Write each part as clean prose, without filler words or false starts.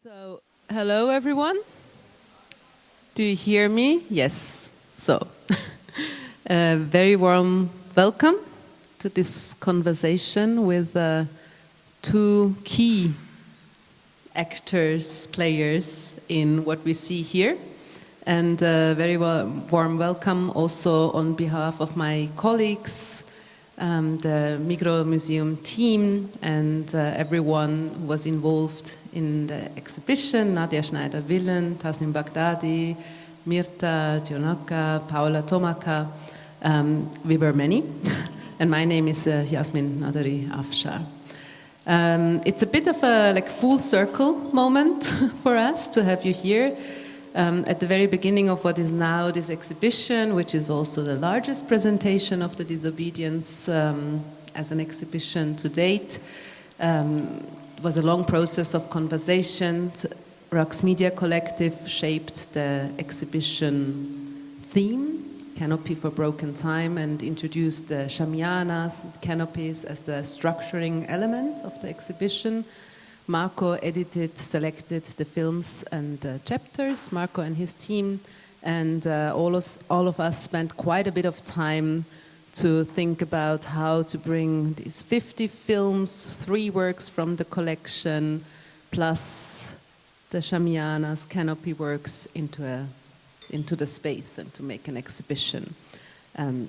So, hello everyone. Do you hear me? Yes. So, a very warm welcome to this conversation with two key actors, players in what we see here. And a very warm welcome also on behalf of my colleagues, the Migros Museum team, and everyone who was involved in the exhibition, Nadia Schneider-Willen, Tasnim Baghdadi, Mirta Dionaka, Paola Tomaka. We were many. And my name is Yasmin Naderi Afschar. It's a bit of a full circle moment for us to have you here. At the very beginning of what is now this exhibition, which is also the largest presentation of the Disobedience as an exhibition to date, was a long process of conversations. Raqs Media Collective shaped the exhibition theme, Canopy for Broken Time, and introduced the Shamianas and canopies as the structuring element of the exhibition. Marco edited, selected the films and the chapters, Marco and his team, and all of us spent quite a bit of time to think about how to bring these 50 films, 3 works from the collection, plus the Shamianas, Canopy works into the space and to make an exhibition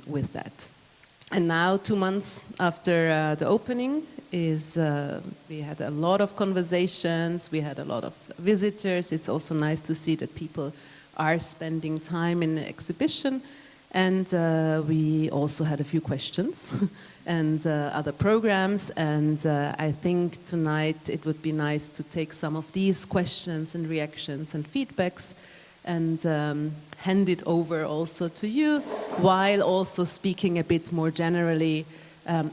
with that. And now, 2 months after the opening, we had a lot of conversations, we had a lot of visitors. It's also nice to see that people are spending time in the exhibition. And we also had a few questions and other programs. And I think tonight it would be nice to take some of these questions and reactions and feedbacks and hand it over also to you, while also speaking a bit more generally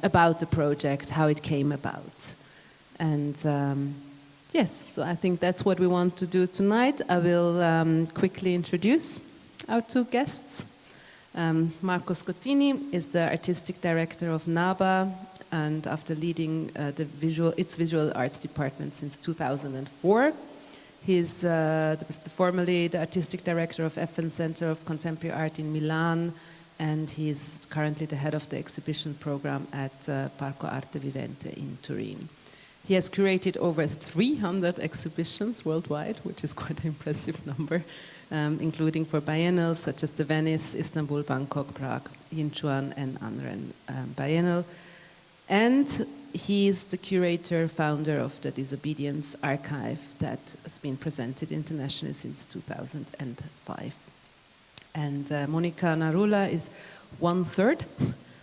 about the project, how it came about. And yes, so I think that's what we want to do tonight. I will quickly introduce our 2 guests. Marco Scotini is the artistic director of NABA, and after leading its visual arts department since 2004, he's formerly the artistic director of FN Center of Contemporary Art in Milan, and he's currently the head of the exhibition program at Parco Arte Vivente in Turin. He has curated over 300 exhibitions worldwide, which is quite an impressive number, including for biennals such as the Venice, Istanbul, Bangkok, Prague, Yinchuan, and Anren Biennale. And he's the curator, founder of the Disobedience Archive that has been presented internationally since 2005. And Monica Narula is 1/3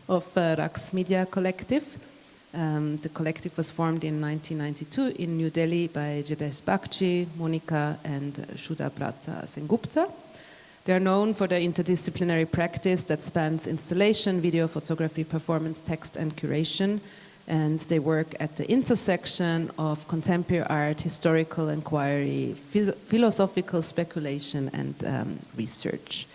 of Raqs Media Collective. The collective was formed in 1992 in New Delhi by Jebes Bakshi, Monica, and Shuda Brata Sengupta. They are known for their interdisciplinary practice that spans installation, video, photography, performance, text, and curation. And they work at the intersection of contemporary art, historical inquiry, philosophical speculation, and research.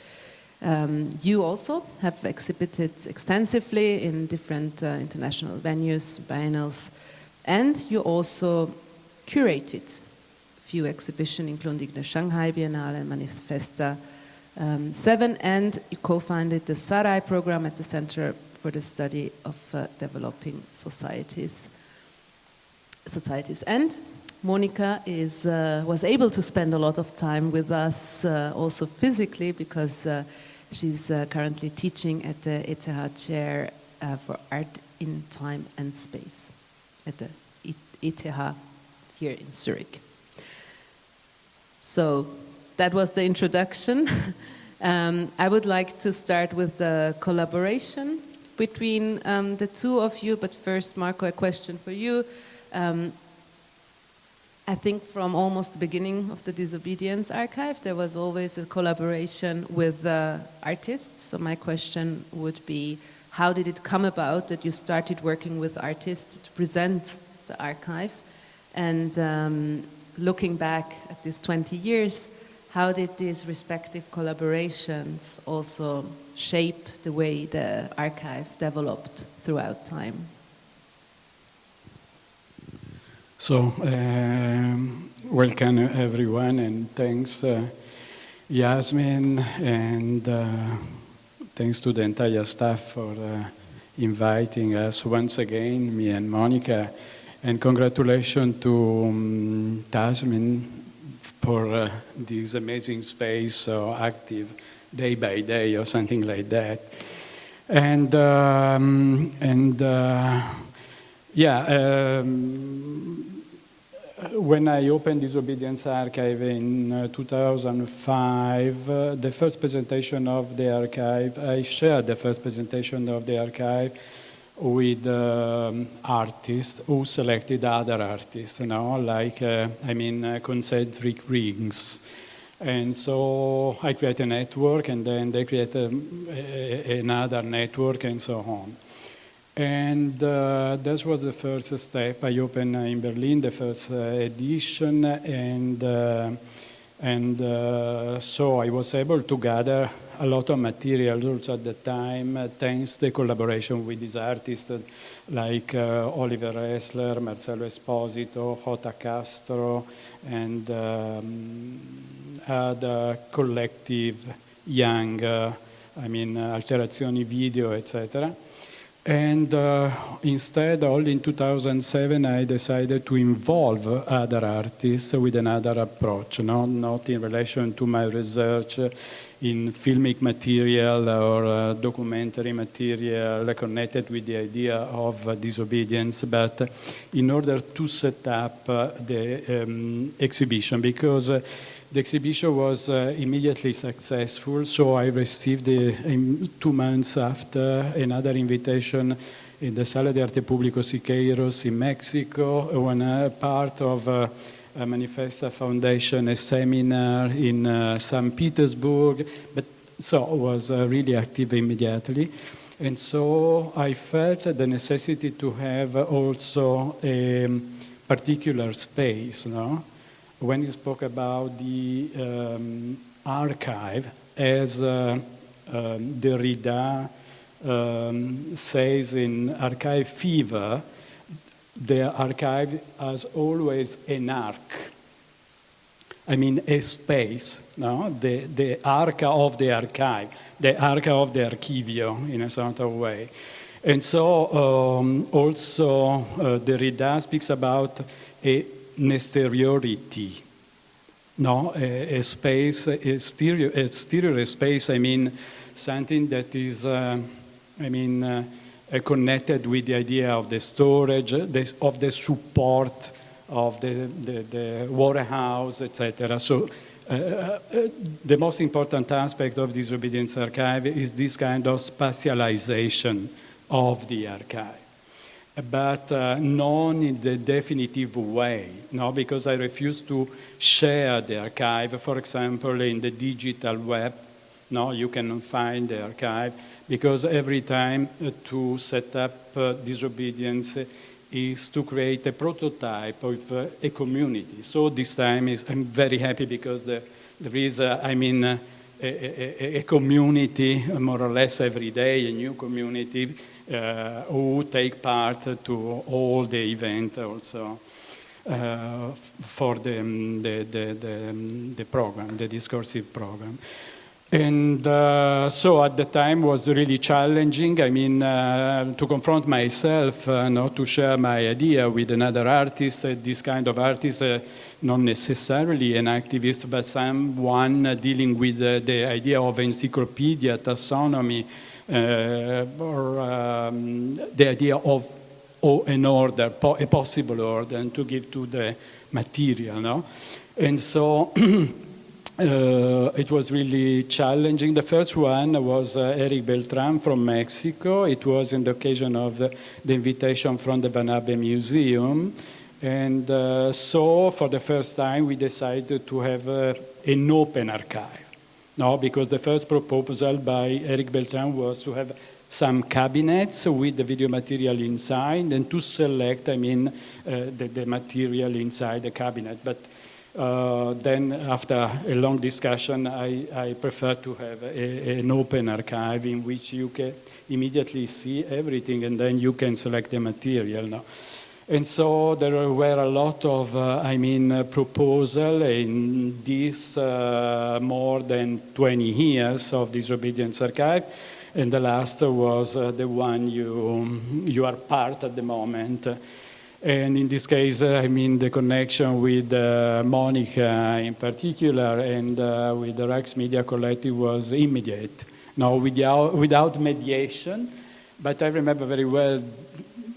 You also have exhibited extensively in different international venues, biennales, and you also curated a few exhibitions, including the Shanghai Biennale and Manifesta 7, and you co-founded the Sarai program at the Center for the Study of Developing Societies. And Monica was able to spend a lot of time with us also physically, because she's currently teaching at the ETH Chair for Art in Time and Space at the ETH here in Zurich. So that was the introduction. I would like to start with the collaboration between the 2 of you, but first, Marco, a question for you. I think from almost the beginning of the Disobedience Archive, there was always a collaboration with artists. So my question would be, how did it come about that you started working with artists to present the archive? And looking back at these 20 years, how did these respective collaborations also shape the way the archive developed throughout time? So, welcome everyone, and thanks Yasmin, and thanks to the entire staff for inviting us once again, me and Monica, and congratulations to Yasmin for this amazing space, so active day by day or something like that. And when I opened Disobedience Archive in 2005, the first presentation of the archive, I shared the first presentation of the archive with artists who selected other artists, you know, like, concentric rings. And so I created a network, and then they created another network, and so on. And that was the first step. I opened in Berlin the first edition, and so I was able to gather a lot of materials also at the time, thanks to the collaboration with these artists like Oliver Ressler, Marcello Esposito, Jota Castro, and other collective young, Alterazioni Video, etc. And instead, only in 2007, I decided to involve other artists with another approach, not in relation to my research in filmic material or documentary material connected with the idea of disobedience, but in order to set up the exhibition, because the exhibition was immediately successful, so I received 2 months after another invitation in the Sala de Arte Público Siqueiros in Mexico, when part of a Manifesta Foundation, a seminar in St. Petersburg, but so I was really active immediately. And so I felt the necessity to have also a particular space, when you spoke about the archive, as Derrida says in Archive Fever, the archive has always an arc. A space, the arca of the archive, the arca of the archivio, in a sort of way. And so also Derrida speaks about an exteriority, a space, a exterior space, something that is, connected with the idea of the storage, of the support, of the warehouse, etc. So the most important aspect of Disobedience Archive is this kind of spatialization of the archive. But not in the definitive way, because I refuse to share the archive. For example, in the digital web, you cannot find the archive, because every time to set up disobedience is to create a prototype of a community. So this time I'm very happy because there is, a community more or less every day, a new community who take part to all the event also for the program, the discursive program. And so at the time was really challenging, to confront myself, not to share my idea with another artist, this kind of artist, not necessarily an activist, but someone dealing with the idea of encyclopedia, taxonomy, or the idea of an order, a possible order, and to give to the material, And so it was really challenging. The first one was Eric Beltran from Mexico. It was in the occasion of the invitation from the Migros Museum. And so for the first time, we decided to have an open archive. Because the first proposal by Eric Beltran was to have some cabinets with the video material inside and to select, the material inside the cabinet. But then after a long discussion, I prefer to have an open archive in which you can immediately see everything, and then you can select the material. And so there were a lot of, proposal in this more than 20 years of Disobedience Archive. And the last was the one you are part at the moment. And in this case, the connection with Monica in particular and with the Raqs Media Collective was immediate. No, without mediation. But I remember very well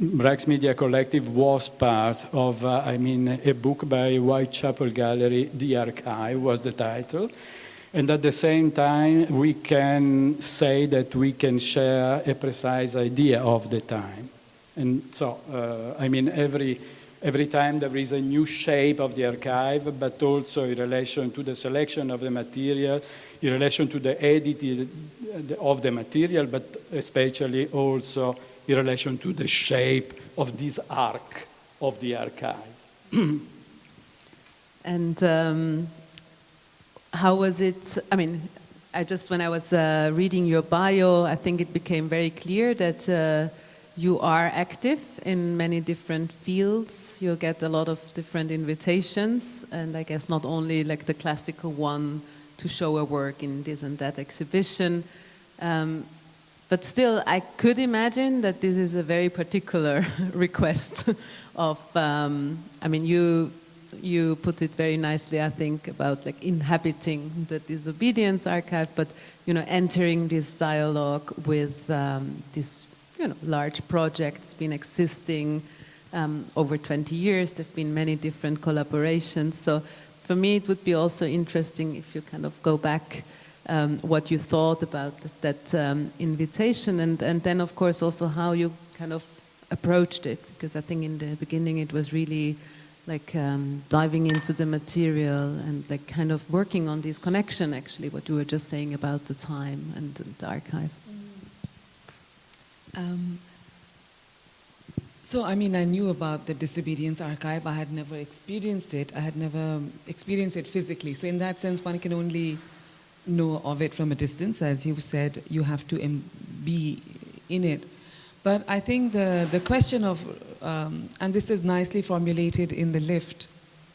Raqs Media Collective was part of, a book by Whitechapel Gallery, The Archive was the title. And at the same time, we can say that we can share a precise idea of the time. And so, every time there is a new shape of the archive, but also in relation to the selection of the material, in relation to the editing of the material, but especially also in relation to the shape of this arc of the archive. And how was it? When I was reading your bio, I think it became very clear that you are active in many different fields. You get a lot of different invitations, and I guess not only like the classical one to show a work in this and that exhibition. But still, I could imagine that this is a very particular request of, you put it very nicely, I think, about like inhabiting the Disobedience Archive, but, entering this dialogue with this, large project. It's been existing over 20 years. There have been many different collaborations. So for me, it would be also interesting if you kind of go back what you thought about that invitation, and then of course also how you kind of approached it, because I think in the beginning it was really like diving into the material and like kind of working on this connection, actually, what you were just saying about the time and the archive. I knew about the Disobedience Archive. I had never experienced it. I had never experienced it physically. So in that sense, one can only know of it from a distance. As you said, you have to be in it. But I think the question of, and this is nicely formulated in the lift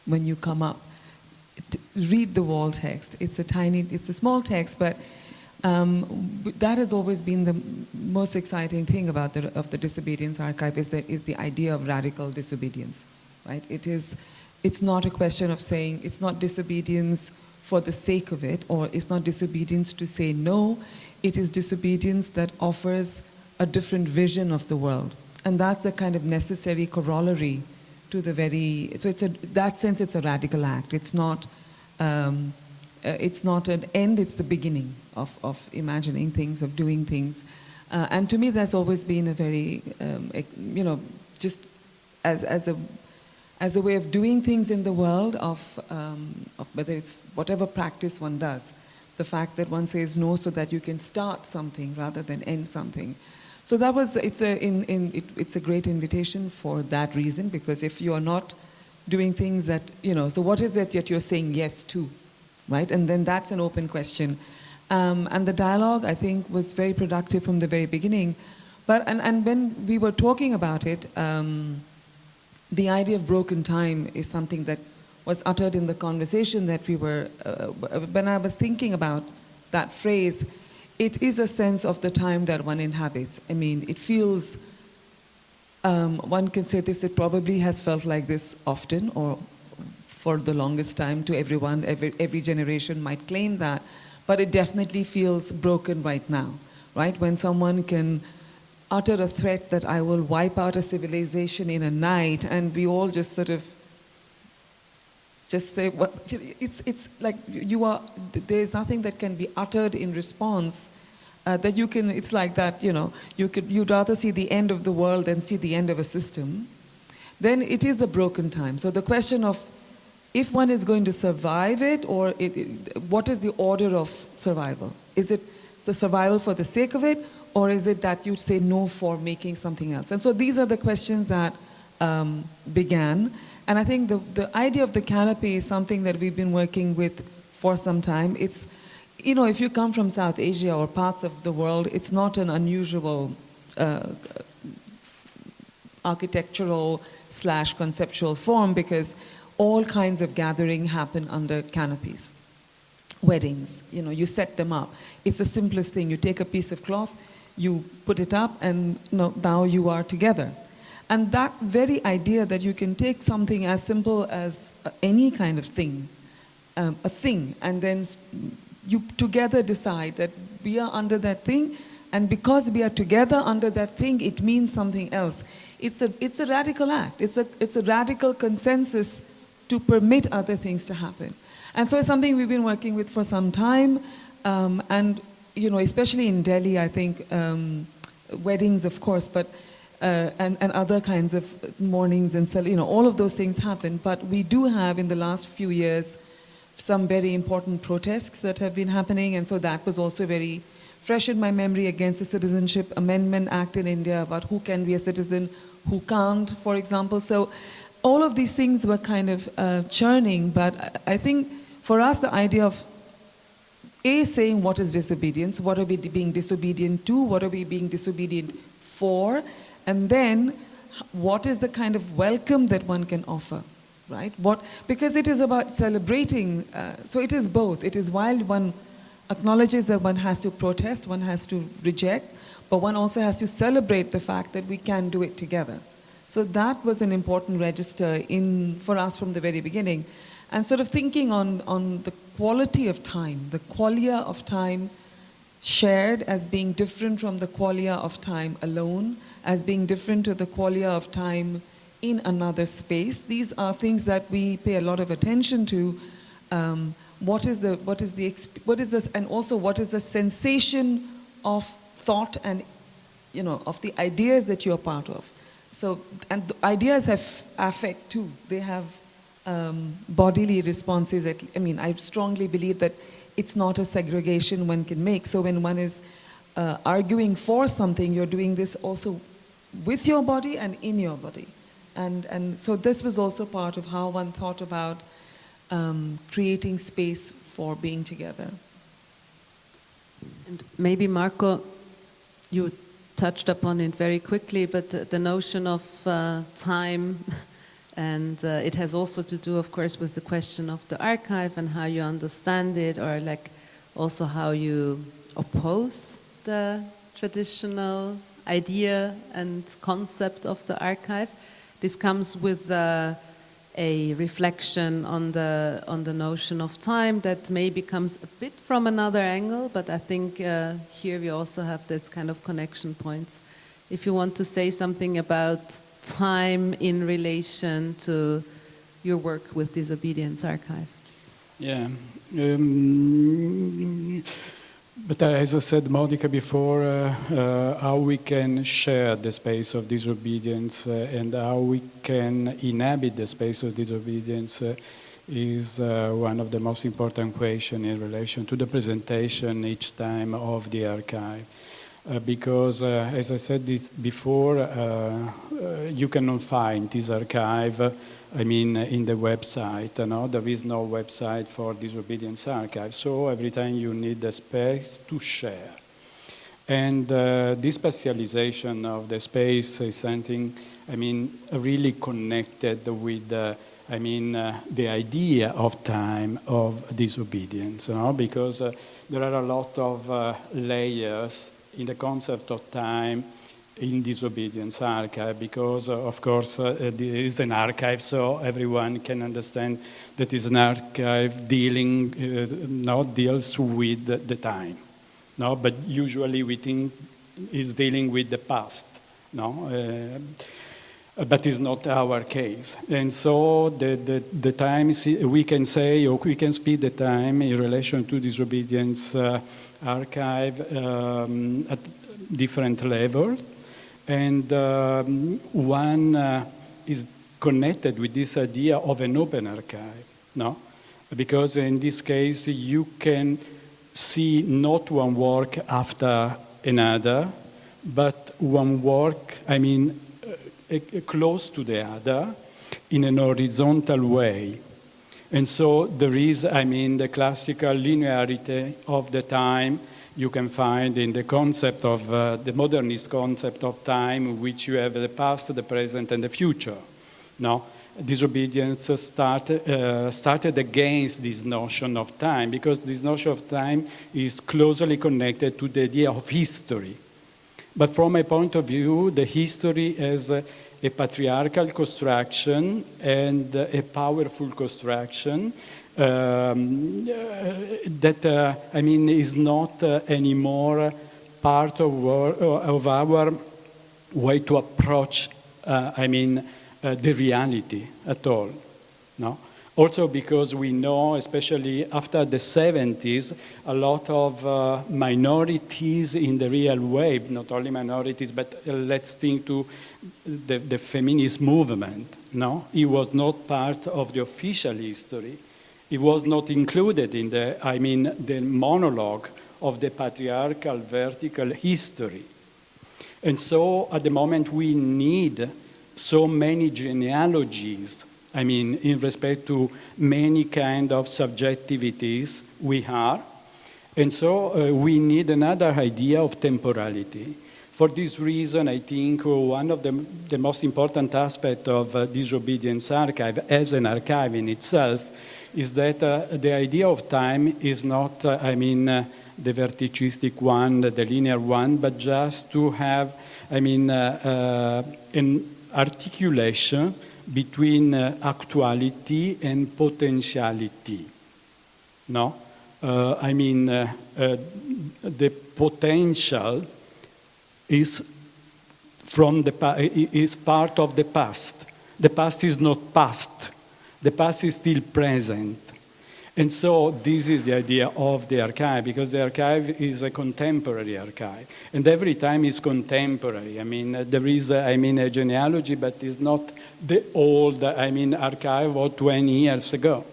when you come up, read the wall text. It's a small text, but that has always been the most exciting thing about the Disobedience Archive is the idea of radical disobedience, right? It's not a question of saying, it's not disobedience for the sake of it, or it's not disobedience to say no, it is disobedience that offers a different vision of the world. And that's the kind of necessary corollary to that sense it's a radical act. It's not an end, it's the beginning of imagining things, of doing things. And to me that's always been a very, just as a way of doing things in the world of whether it's whatever practice one does, the fact that one says no so that you can start something rather than end something. So that was, it's a great invitation for that reason, because if you are not doing things that, so what is it that you're saying yes to, right? And then that's an open question. And the dialogue, I think, was very productive from the very beginning. But, and when we were talking about it, the idea of broken time is something that was uttered in the conversation that we were, when I was thinking about that phrase, it is a sense of the time that one inhabits. I mean, it feels, one can say this, it probably has felt like this often, or for the longest time to everyone, every generation might claim that, but it definitely feels broken right now, right? When someone can utter a threat that I will wipe out a civilization in a night, and we all just sort of just say, well, it's like there's nothing that can be uttered in response that you can, it's like that, you'd rather see the end of the world than see the end of a system, then it is a broken time. So the question of if one is going to survive it, or what is the order of survival? Is it the survival for the sake of it, or is it that you say no for making something else? And so these are the questions that began. And I think the idea of the canopy is something that we've been working with for some time. It's, if you come from South Asia or parts of the world, it's not an unusual architectural / conceptual form, because all kinds of gathering happen under canopies. Weddings, you set them up. It's the simplest thing. You take a piece of cloth, you put it up, and now you are together. And that very idea that you can take something as simple as any kind of thing, a thing, and then you together decide that we are under that thing, and because we are together under that thing, it means something else. It's a radical act. It's a radical consensus to permit other things to happen. And so it's something we've been working with for some time, and especially in Delhi, I think weddings, of course, but and other kinds of mournings and all of those things happen. But we do have in the last few years some very important protests that have been happening, and so that was also very fresh in my memory against the Citizenship Amendment Act in India about who can be a citizen, who can't, for example. So all of these things were kind of churning, but I think for us the idea of saying what is disobedience, what are we being disobedient to, what are we being disobedient for, and then what is the kind of welcome that one can offer, right? Because it is about celebrating, so it is both. It is while one acknowledges that one has to protest, one has to reject, but one also has to celebrate the fact that we can do it together. So that was an important register for us from the very beginning. And sort of thinking on the quality of time, the qualia of time shared as being different from the qualia of time alone, as being different to the qualia of time in another space. These are things that we pay a lot of attention to. What is this, and also what is the sensation of thought and, of the ideas that you are part of. So, and the ideas have affect too. They have bodily responses. I strongly believe that it's not a segregation one can make. So when one is arguing for something, you're doing this also with your body and in your body. And so this was also part of how one thought about creating space for being together. And maybe Marco, you touched upon it very quickly, but the notion of time, and it has also to do, of course, with the question of the archive and how you understand it, or like also how you oppose the traditional idea and concept of the archive. This comes with a reflection on the notion of time that maybe comes a bit from another angle, but I think here we also have this kind of connection points. If you want to say something about time in relation to your work with Disobedience Archive. Yeah. But as I said, Monica, before, how we can share the space of disobedience and how we can inhabit the space of disobedience is one of the most important questions in relation to the presentation each time of the archive. Because, as I said this before, you cannot find this archive, in the website. No? There is no website for Disobedience Archive, so every time you need a space to share. And this spatialization of the space is something, really connected with, the idea of time of disobedience, because there are a lot of layers in the concept of time in Disobedience Archive, because of course there is an archive, so everyone can understand that is an archive deals with the time, but usually we think is dealing with the past, but it's not our case. And so the times we can say, or we can speak the time in relation to Disobedience Archive at different levels. And one is connected with this idea of an open archive, because in this case you can see not one work after another, but one work, close to the other in an horizontal way. And so there is, the classical linearity of the time you can find in the concept of the modernist concept of time, in which you have the past, the present, and the future. No? Disobedience started against this notion of time, because this notion of time is closely connected to the idea of history. But from my point of view, the history as a patriarchal construction and a powerful construction that, I mean, is not anymore part of our way to approach, the reality at all. No? Also because we know, especially after the 70s, a lot of minorities in the real wave, not only minorities, but let's think to the feminist movement. No? It was not part of the official history. It was not included in the monologue of the patriarchal vertical history. And so at the moment we need so many genealogies, in respect to many kind of subjectivities we are. And so we need another idea of temporality. For this reason, I think one of the most important aspects of Disobedience Archive as an archive in itself is that the idea of time is not, the verticistic one, the linear one, but just to have, an articulation between actuality and potentiality. No? The potential is part of the past. The past is not past. The past is still present. And so this is the idea of the archive, because the archive is a contemporary archive. And every time is contemporary. There is, a genealogy, but it's not the old, archive of 20 years ago.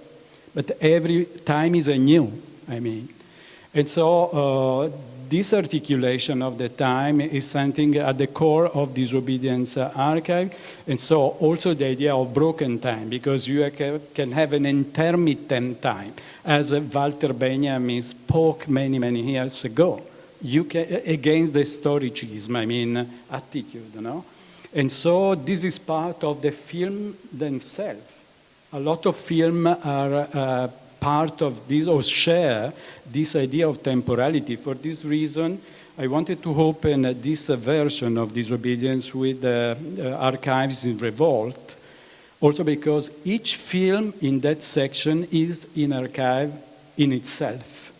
But every time is a new, And so this articulation of the time is something at the core of Disobedience Archive. And so also the idea of broken time, because you can have an intermittent time, as Walter Benjamin spoke many, many years ago, against the Stoicism, attitude, no? And so this is part of the film themselves. A lot of film are part of this, or share this idea of temporality. For this reason, I wanted to open this version of Disobedience with Archives in Revolt, also because each film in that section is an archive in itself.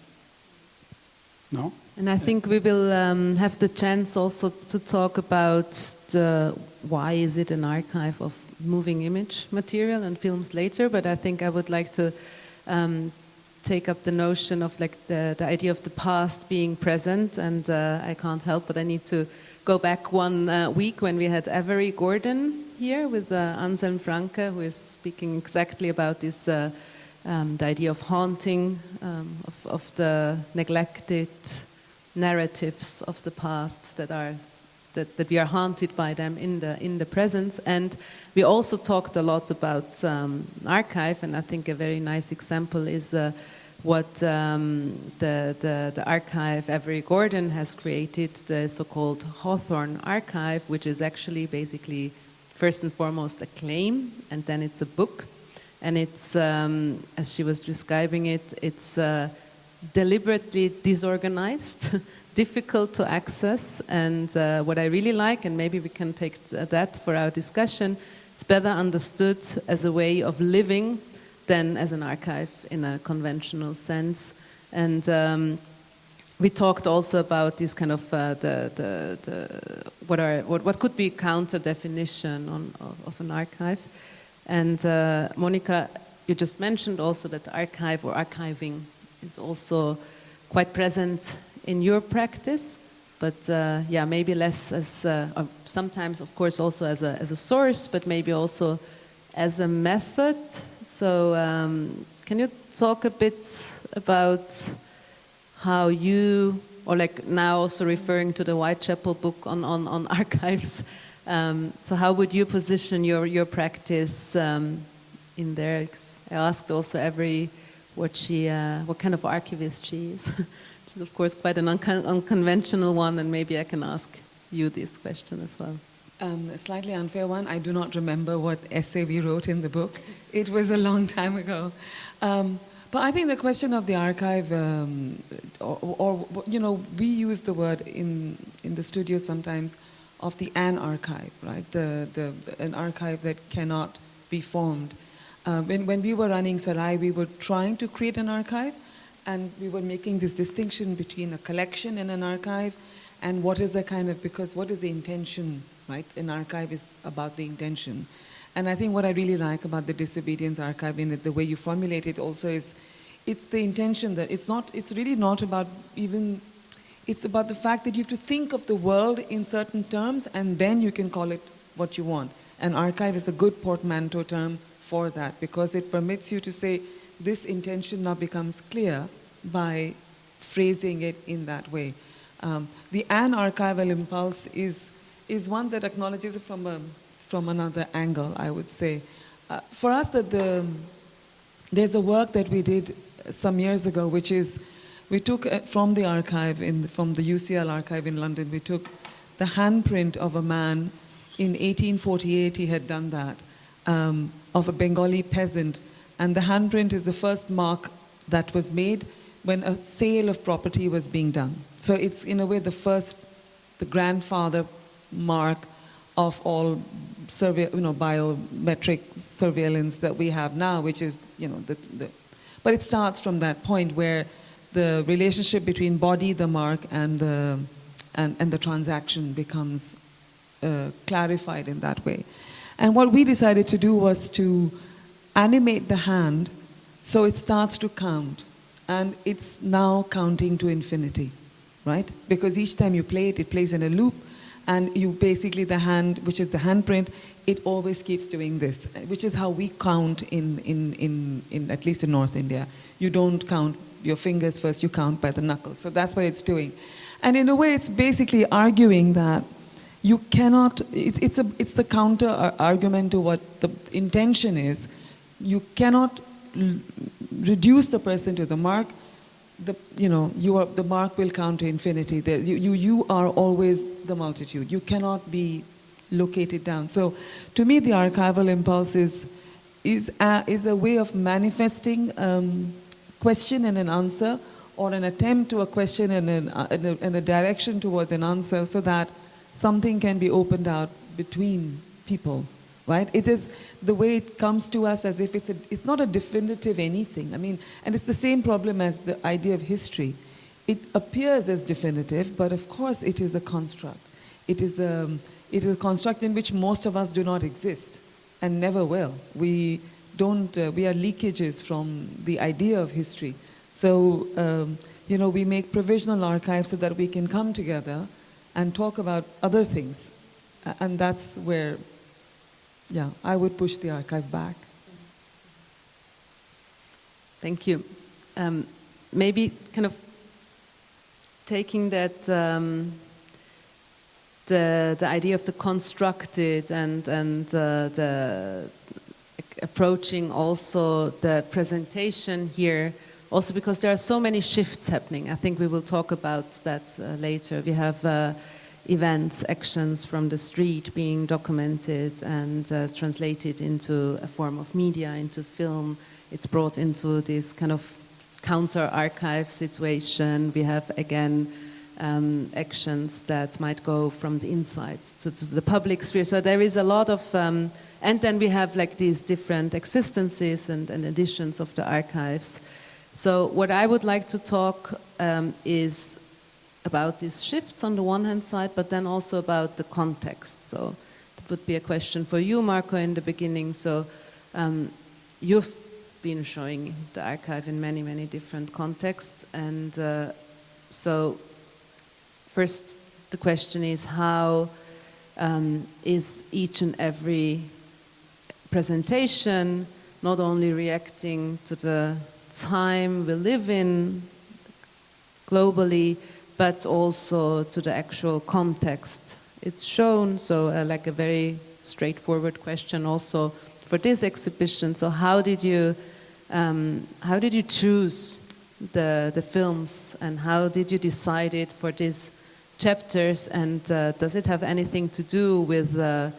No? And I think we will have the chance also to talk about why is it an archive of moving image material and films later, but I think I would like to take up the notion of the idea of the past being present, and I can't help but I need to go back 1 week when we had Avery Gordon here with Anselm Franke, who is speaking exactly about this the idea of haunting, of the neglected narratives of the past that we are haunted by them in the present. And we also talked a lot about archive, and I think a very nice example is what the archive Avery Gordon has created, the so-called Hawthorne Archive, which is actually basically first and foremost a claim, and then it's a book. And it's, as she was describing it, it's deliberately disorganized, difficult to access, and what I really like, and maybe we can take that for our discussion, it's better understood as a way of living than as an archive in a conventional sense. And we talked also about this kind of what could be counter definition of an archive. And Monica, you just mentioned also that the archive or archiving is also quite present in your practice, but yeah, maybe less as sometimes, of course, also as a source, but maybe also as a method. So can you talk a bit about how you, or like now also referring to the Whitechapel book on archives, so how would you position your practice in there? I asked also what kind of archivist she is. which is of course quite an unconventional one, and maybe I can ask you this question as well. A slightly unfair one. I do not remember what essay we wrote in the book. It was a long time ago. But I think the question of the archive, we use the word in the studio sometimes of the an archive, right? An archive that cannot be formed. When we were running Sarai, we were trying to create an archive, and we were making this distinction between a collection and an archive, and what is the what is the intention, right? An archive is about the intention. And I think what I really like about the Disobedience Archive, in it, the way you formulate it also, is it's the intention that it's really not about it's about the fact that you have to think of the world in certain terms, and then you can call it what you want. An archive is a good portmanteau term for that, because it permits you to say, this intention now becomes clear by phrasing it in that way. The an archival impulse is one that acknowledges it from another angle, I would say. For us, there's a work that we did some years ago, which is, we took from the archive, from the UCL archive in London, we took the handprint of a man. In 1848 he had done that, of a Bengali peasant. And the handprint is the first mark that was made when a sale of property was being done. So it's in a way the grandfather mark of all biometric surveillance that we have now, which is, but it starts from that point where the relationship between body, the mark, and the transaction becomes clarified in that way. And what we decided to do was to animate the hand so it starts to count, and it's now counting to infinity, right? Because each time you play it, it plays in a loop, and you basically, the hand, which is the handprint, it always keeps doing this, which is how we count in at least in North India. You don't count your fingers first, you count by the knuckles. So that's what it's doing. And in a way, it's basically arguing that you cannot, it's the counter argument to what the intention is. You cannot reduce the person to the mark. The mark will count to infinity. You are always the multitude. You cannot be located down. So, to me, the archival impulse is a way of manifesting question and an answer, or an attempt to a question and a direction towards an answer, so that something can be opened out between people. Right? It is the way it comes to us, as if it's not a definitive anything. I mean, and it's the same problem as the idea of history. It appears as definitive, but of course it is a construct. It is a construct in which most of us do not exist, and never will. We are leakages from the idea of history. So, we make provisional archives so that we can come together and talk about other things. And that's where, I would push the archive back. Thank you. Maybe kind of taking that, the idea of the constructed and the approaching also the presentation here, also because there are so many shifts happening. I think we will talk about that later. We have events, actions from the street being documented and translated into a form of media, into film. It's brought into this kind of counter-archive situation. We have, again, actions that might go from the inside to the public sphere. So there is a lot of... and then we have like these different existences and editions of the archives. So what I would like to talk is about these shifts on the one hand side, but then also about the context. So that would be a question for you, Marco, in the beginning. So you've been showing the archive in many, many different contexts. And so first, the question is, how is each and every presentation not only reacting to the time we live in globally, but also to the actual context it's shown? So like a very straightforward question also for this exhibition. So how did you choose the films, and how did you decide it for these chapters, and does it have anything to do with the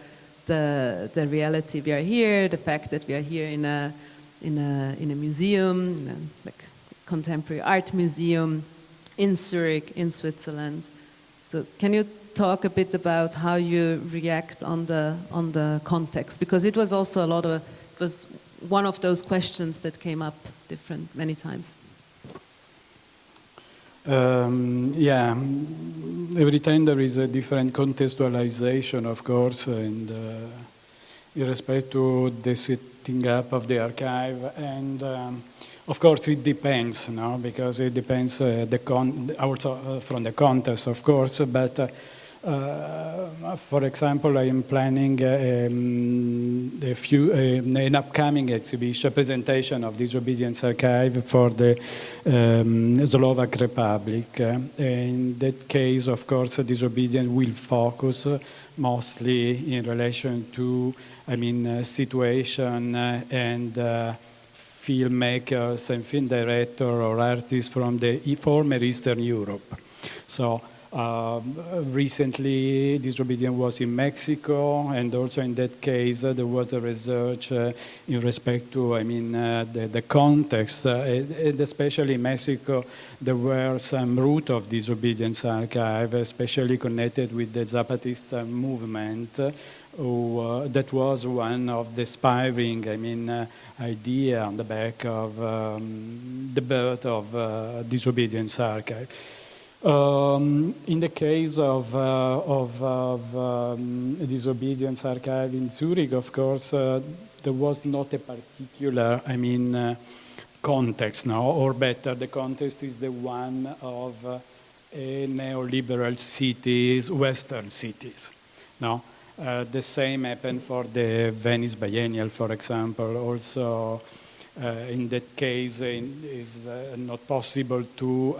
reality we are here, the fact that we are here in a museum, like contemporary art museum in Zurich, in Switzerland? So can you talk a bit about how you react on the context, because it was also it was one of those questions that came up many times. Yeah, every time there is a different contextualization, of course, and in respect to the setting up of the archive, and of course it depends, no? Because it depends also from the context, of course, but for example, I am planning an upcoming exhibition presentation of Disobedience Archive for the Slovak Republic. In that case, of course, Disobedience will focus mostly in relation to, situation and filmmakers and film director or artists from the former Eastern Europe. So. Recently, Disobedience was in Mexico, and also in that case, there was a research in respect to, the context, and especially in Mexico, there were some root of Disobedience Archive, especially connected with the Zapatista movement, that was one of the inspiring, idea on the back of the birth of Disobedience Archive. In the case of Disobedience Archive in Zurich, of course, there was not a particular, context, no? Or better, the context is the one of neoliberal cities, Western cities, no? The same happened for the Venice Biennial, for example. Also, in that case, it is not possible to,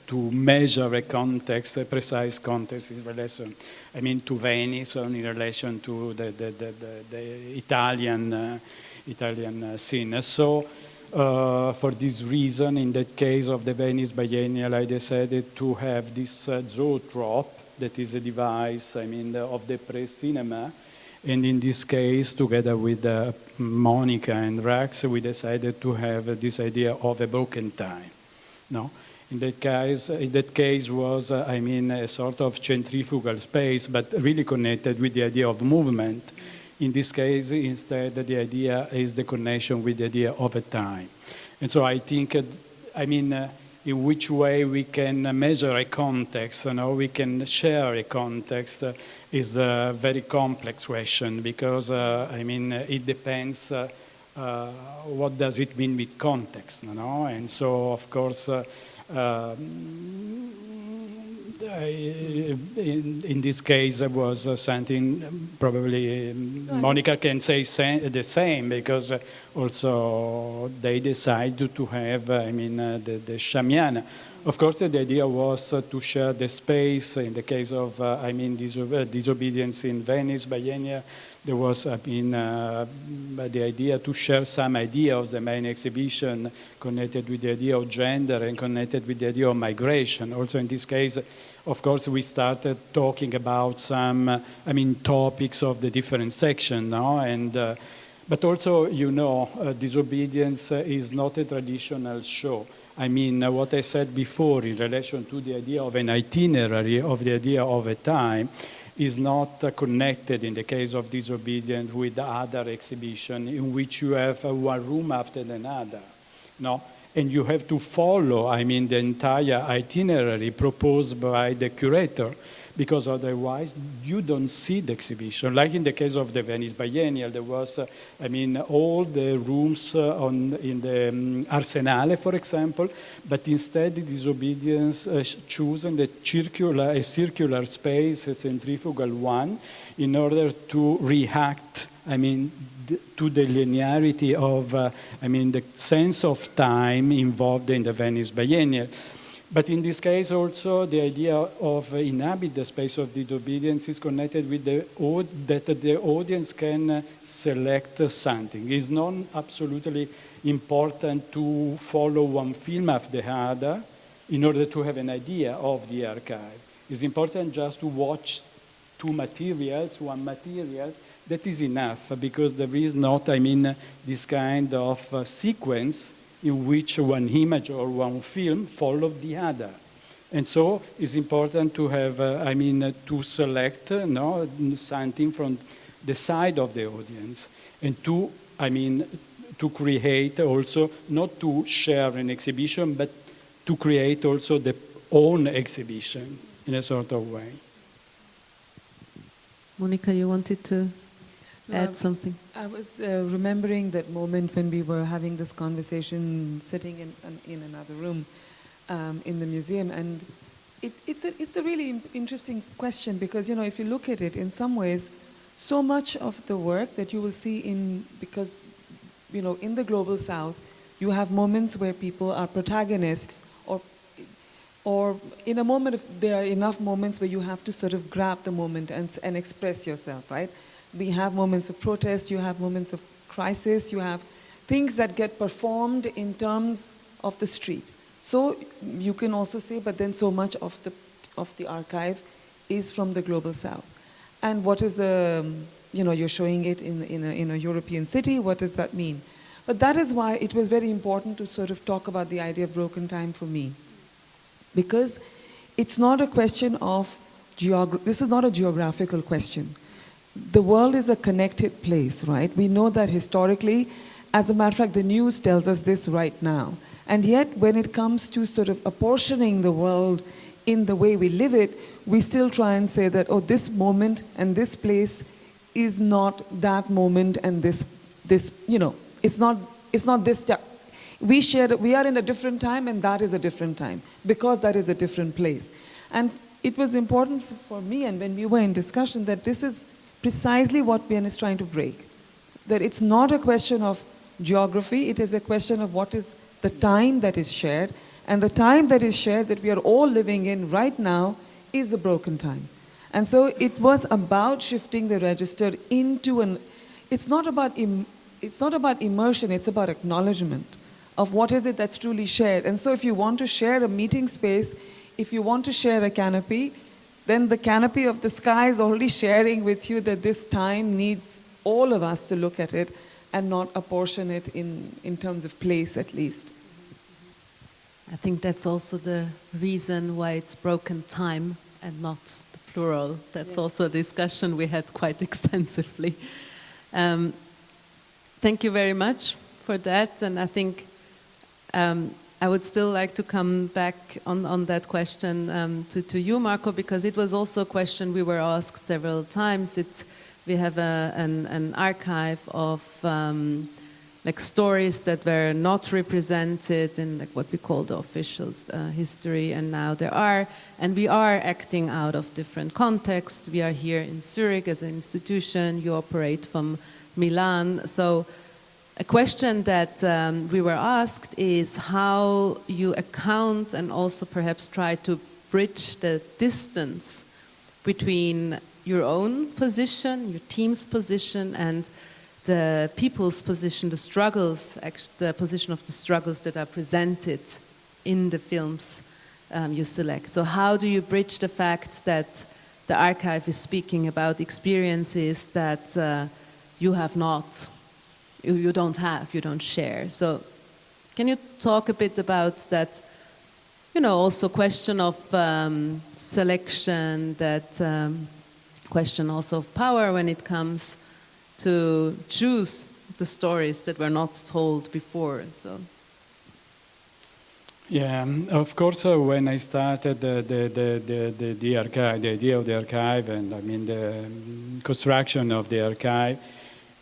to measure a context, a precise context in relation, to Venice, or in relation to the Italian scene. So, for this reason, in that case of the Venice Biennial, I decided to have this zoetrope, that is a device, of the press cinema. And in this case, together with Monica and Raqs, we decided to have this idea of a broken time. No, in that case was, a sort of centrifugal space, but really connected with the idea of movement. In this case, instead, the idea is the connection with the idea of a time. And so I think, in which way we can measure a context, we can share a context, is a very complex question, because, it depends what does it mean with context, And so, of course, in this case, it was something probably Monica can say the same, because also they decided to have, the Shamiana. Of course, the idea was to share the space. In the case of, Disobedience in Venice Biennial, there was, the idea to share some idea of the main exhibition connected with the idea of gender and connected with the idea of migration. Also, in this case, of course, we started talking about some, topics of the different sections, and. But also, Disobedience is not a traditional show. What I said before in relation to the idea of an itinerary, of the idea of a time, is not connected in the case of Disobedience with the other exhibition in which you have one room after another, no? And you have to follow, the entire itinerary proposed by the curator, because otherwise you don't see the exhibition. Like in the case of the Venice Biennial, there was, all the rooms in the Arsenale, for example, but instead Disobedience chosen a circular space, a centrifugal one, in order to react, to the linearity of, the sense of time involved in the Venice Biennial. But in this case also, the idea of inhabit the space of disobedience is connected with that the audience can select something. It's not absolutely important to follow one film after the other in order to have an idea of the archive. It's important just to watch one material, that is enough, because there is not, this kind of sequence in which one image or one film follows the other. And so it's important to have, to select something from the side of the audience, and to create also, not to share an exhibition, but to create also their own exhibition in a sort of way. Monica, you wanted to add something? I was remembering that moment when we were having this conversation sitting in another room in the museum, and it's a really interesting question, because if you look at it, in some ways, so much of the work that you will see because in the global south, you have moments where people are protagonists, or in a moment, there are enough moments where you have to sort of grab the moment and express yourself, right? We have moments of protest, you have moments of crisis, you have things that get performed in terms of the street. So you can also say, but then so much of the archive is from the global south. And what is you're showing it in a European city, what does that mean? But that is why it was very important to sort of talk about the idea of broken time for me. Because it's not a question of this is not a geographical question. The world is a connected place, right? We know that historically. As a matter of fact, the news tells us this right now. And yet, when it comes to sort of apportioning the world in the way we live it, we still try and say that, oh, this moment and this place is not that moment, and this it's not this. We are in a different time, and that is a different time, because that is a different place. And it was important for me, and when we were in discussion, that this is precisely what Bien is trying to break. That it's not a question of geography, it is a question of what is the time that is shared. And the time that is shared, that we are all living in right now, is a broken time. And so it was about shifting the register into it's not about immersion, it's about acknowledgement of what is it that's truly shared. And so if you want to share a meeting space, if you want to share a canopy, then the canopy of the sky is already sharing with you that this time needs all of us to look at it and not apportion it in terms of place, at least. I think that's also the reason why it's broken time and not the plural. That's also a discussion we had quite extensively. Thank you very much for that. And I think I would still like to come back on that question to you, Marco, because it was also a question we were asked several times. We have an archive of like stories that were not represented in like what we call the official history, and now there are, and we are acting out of different contexts. We are here in Zurich as an institution. You operate from Milan, so. A question that we were asked is how you account and also perhaps try to bridge the distance between your own position, your team's position, and the people's position, the struggles, the position of the struggles that are presented in the films you select. So how do you bridge the fact that the archive is speaking about experiences that you have not, you don't have, you don't share. So can you talk a bit about that, also question of selection, that question also of power when it comes to choose the stories that were not told before. So. Yeah, of course, when I started the archive, the idea of the archive, and the construction of the archive,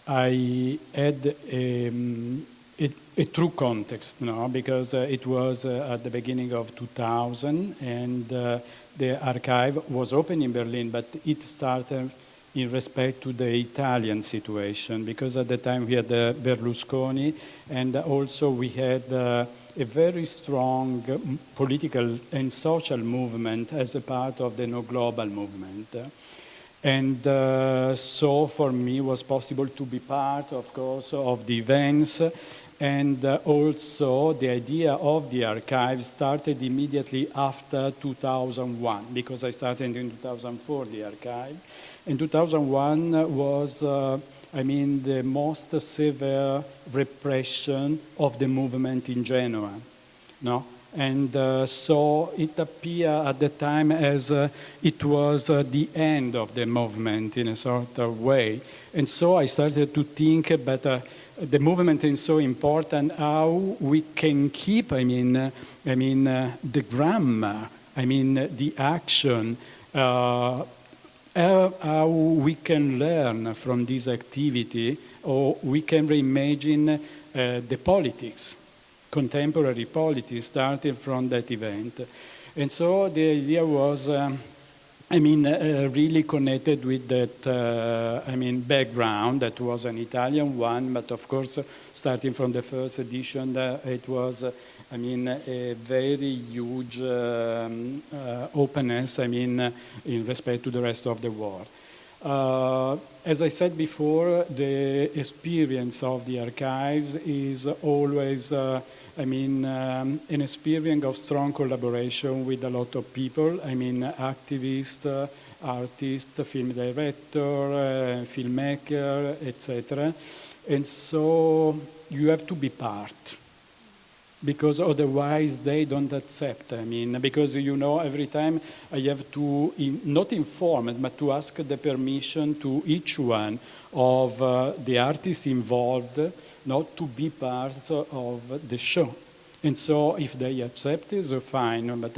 I had a true context, because it was at the beginning of 2000, and the archive was open in Berlin, but it started in respect to the Italian situation, because at the time we had Berlusconi, and also we had a very strong political and social movement as a part of the No Global movement. And so for me it was possible to be part, of course, of the events. And also the idea of the archive started immediately after 2001, because I started in 2004 the archive. And 2001 was, the most severe repression of the movement in Genoa, no? And so it appeared at the time as it was the end of the movement in a sort of way. And so I started to think, but the movement is so important, how we can keep, the grammar, the action, how we can learn from this activity, or we can reimagine the politics, contemporary politics, starting from that event. And so the idea was, really connected with that, background that was an Italian one, but of course, starting from the first edition, it was, a very huge openness, in respect to the rest of the world. As I said before, the experience of the archives is always, an experience of strong collaboration with a lot of people, activists, artists, film director, filmmaker, etc. And so you have to be part, because otherwise they don't accept. Because every time I have to not inform it, but to ask the permission to each one of the artists involved not to be part of the show. And so if they accept it, so fine, but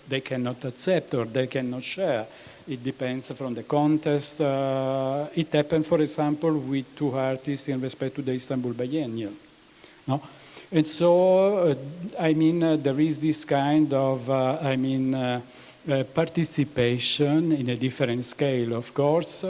they cannot accept or they cannot share. It depends from the context. It happened, for example, with two artists in respect to the Istanbul Biennial. No? And so, there is this kind of, participation in a different scale, of course.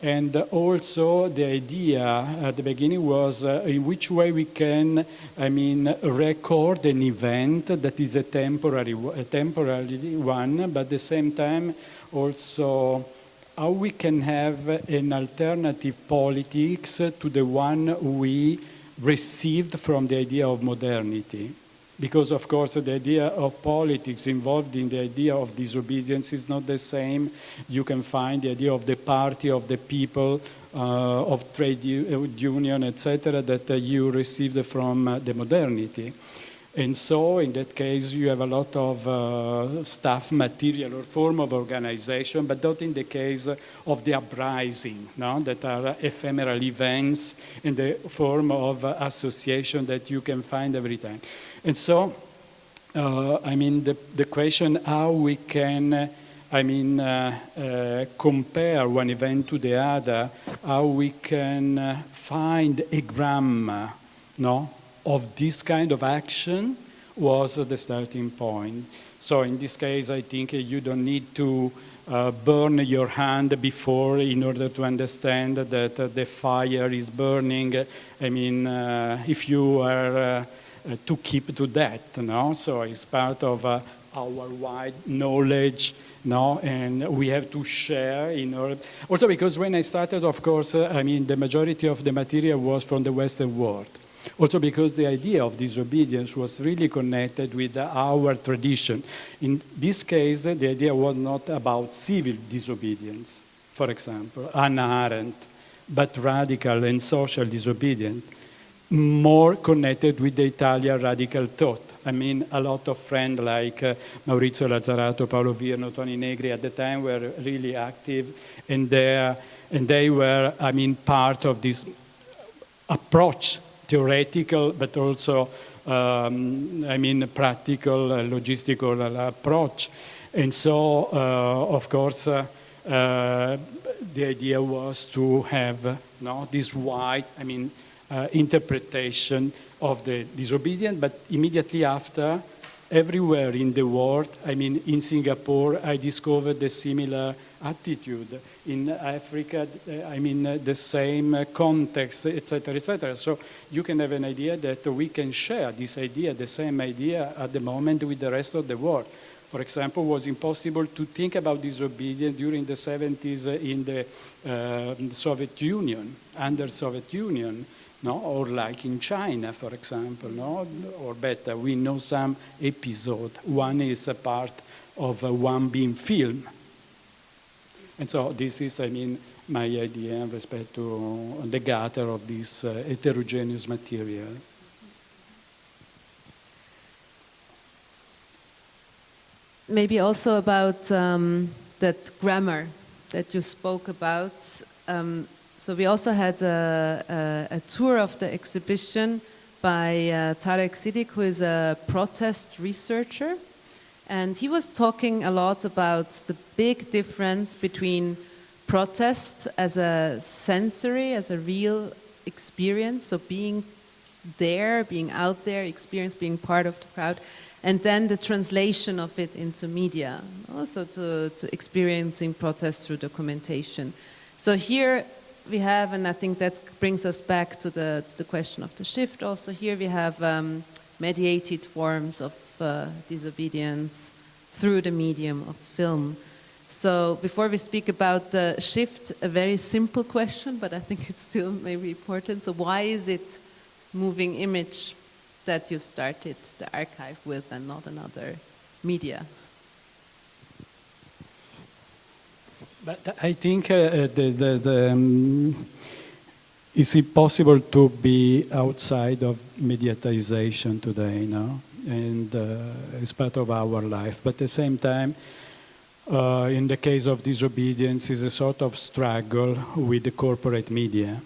And also the idea at the beginning was in which way we can, record an event that is a temporary one, but at the same time also how we can have an alternative politics to the one we received from the idea of modernity. Because, of course, the idea of politics involved in the idea of disobedience is not the same. You can find the idea of the party, of the people, of trade union, etc., that you received from the modernity. And so, in that case, you have a lot of staff material or form of organization, but not in the case of the uprising, no? That are ephemeral events in the form of association that you can find every time. And so, the question how we can, compare one event to the other, how we can find a grammar, no? Of this kind of action was the starting point. So in this case, I think you don't need to burn your hand before in order to understand that the fire is burning. If you are to keep to that, no? So it's part of our wide knowledge, no? And we have to share in order. Also because when I started, of course, the majority of the material was from the Western world. Also because the idea of disobedience was really connected with our tradition. In this case, the idea was not about civil disobedience, for example, Hannah Arendt, but radical and social disobedience, more connected with the Italian radical thought. A lot of friends like Maurizio Lazzarato, Paolo Virno, Toni Negri at the time were really active, and they were, part of this approach, theoretical, but also, practical, logistical approach. And so, of course, the idea was to have this wide, interpretation of the disobedience, but immediately after, everywhere in the world, I mean, in Singapore, I discovered a similar attitude. In Africa, I mean, the same context, etc., etc. So you can have an idea that we can share this idea, the same idea at the moment with the rest of the world. For example, it was impossible to think about disobedience during the 70s in the Soviet Union, under Soviet Union. No, or like in China, for example, no, or better, we know some episode. One is a part of one being filmed, and so this is, I mean, my idea in respect to the gather of this heterogeneous material. Maybe also about that grammar that you spoke about. So we also had a tour of the exhibition by Tarek Siddiq, who is a protest researcher. And he was talking a lot about the big difference between protest as a sensory, as a real experience, so being there, being out there, experience being part of the crowd, and then the translation of it into media, also to experiencing protest through documentation. So here we have, and I think that brings us back to the question of the shift also, here we have mediated forms of disobedience through the medium of film. So before we speak about the shift, a very simple question, but I think it's still maybe important. So why is it moving image that you started the archive with and not another media? But I think it's impossible to be outside of mediatization today, no? And it's part of our life. But at the same time, in the case of disobedience, is a sort of struggle with the corporate media,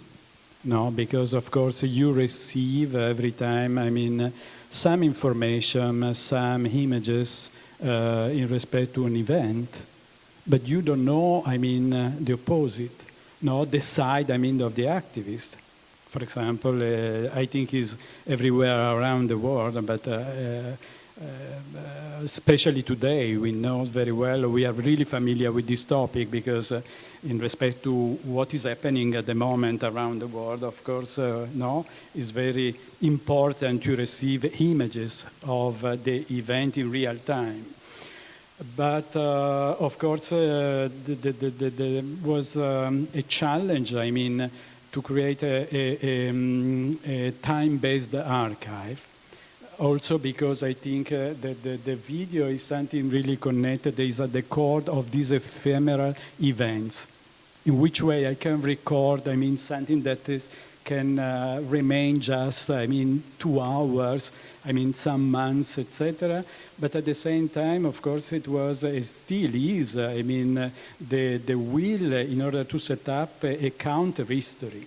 no? Because of course you receive every time, I mean, some information, some images in respect to an event. But you don't know, I mean, the opposite, no, the side, I mean, of the activist. For example, I think is everywhere around the world, but especially today, we know very well, we are really familiar with this topic because in respect to what is happening at the moment around the world, of course, no, it's very important to receive images of the event in real time. But of course, there was a challenge, I mean, to create a time-based archive. Also because I think the video is something really connected, is at the core of these ephemeral events. In which way I can record, I mean, something that can remain just, I mean, 2 hours, I mean, some months, etc. But at the same time, of course, it was, it still is, I mean, the will in order to set up a counter history,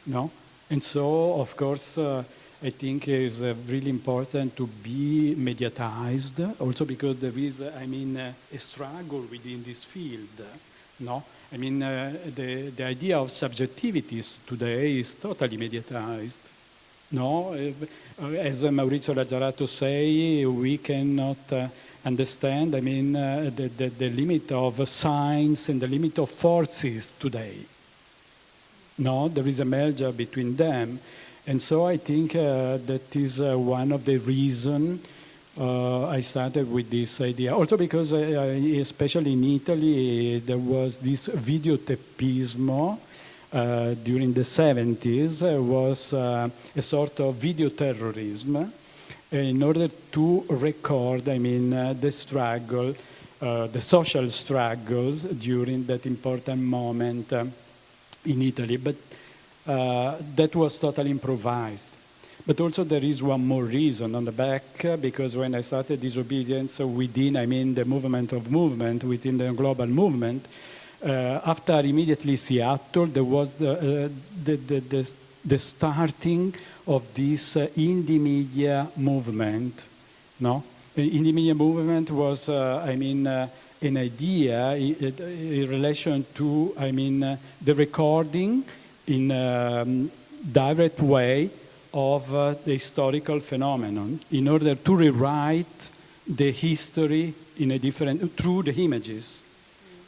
no? And so, of course, I think it's really important to be mediatized, also because there is, I mean, a struggle within this field, no? I mean, the idea of subjectivities today is totally mediatized. No, as Maurizio Laggiarato say, we cannot understand, I mean, the limit of science and the limit of forces today. No, there is a merger between them. And so I think that is one of the reasons I started with this idea. Also because, especially in Italy, there was this videotepismo during the 70s, was a sort of video terrorism in order to record, I mean, the struggle, the social struggles during that important moment in Italy. But that was totally improvised. But also there is one more reason on the back, because when I started Disobedience within, I mean, the movement of movement, within the global movement, after immediately Seattle, there was the starting of this indie media movement, no? The indie media movement was, I mean, an idea in relation to, I mean, the recording in a direct way of the historical phenomenon in order to rewrite the history in a different, through the images.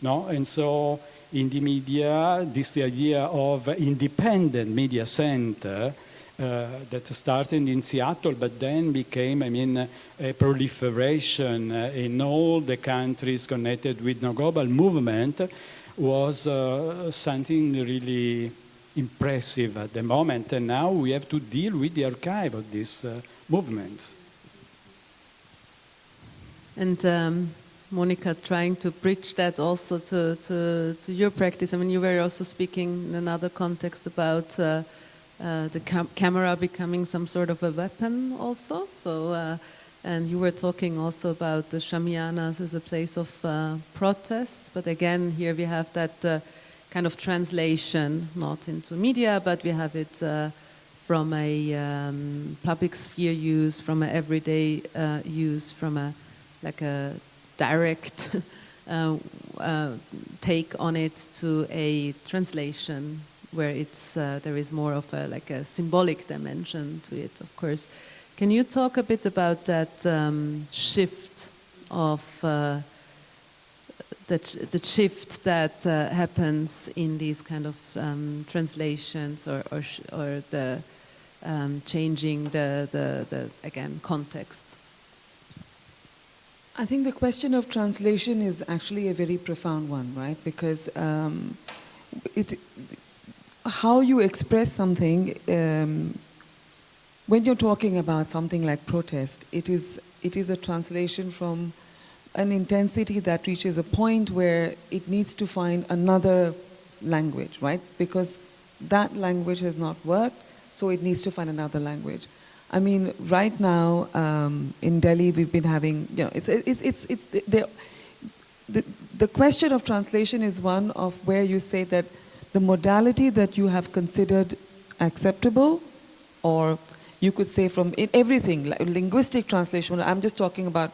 No? And so in the media, this idea of independent media center that started in Seattle, but then became, a proliferation in all the countries connected with the global movement, was something really impressive at the moment. And now we have to deal with the archive of these movements. And Monica, trying to bridge that also to your practice. I mean, you were also speaking in another context about the camera becoming some sort of a weapon also. So, and you were talking also about the Shamianas as a place of protest. But again, here we have that kind of translation, not into media, but we have it from a public sphere use, from an everyday use, from a direct take on it to a translation where it's there is more of a symbolic dimension to it, of course. Can you talk a bit about that shift of the shift that happens in these kind of translations or the changing the again context? I think the question of translation is actually a very profound one, right? Because how you express something, when you're talking about something like protest, it is a translation from an intensity that reaches a point where it needs to find another language, right? Because that language has not worked, so it needs to find another language. I mean, right now in Delhi, we've been having, the question of translation is one of where you say that the modality that you have considered acceptable, or you could say from everything, like linguistic translation, I'm just talking about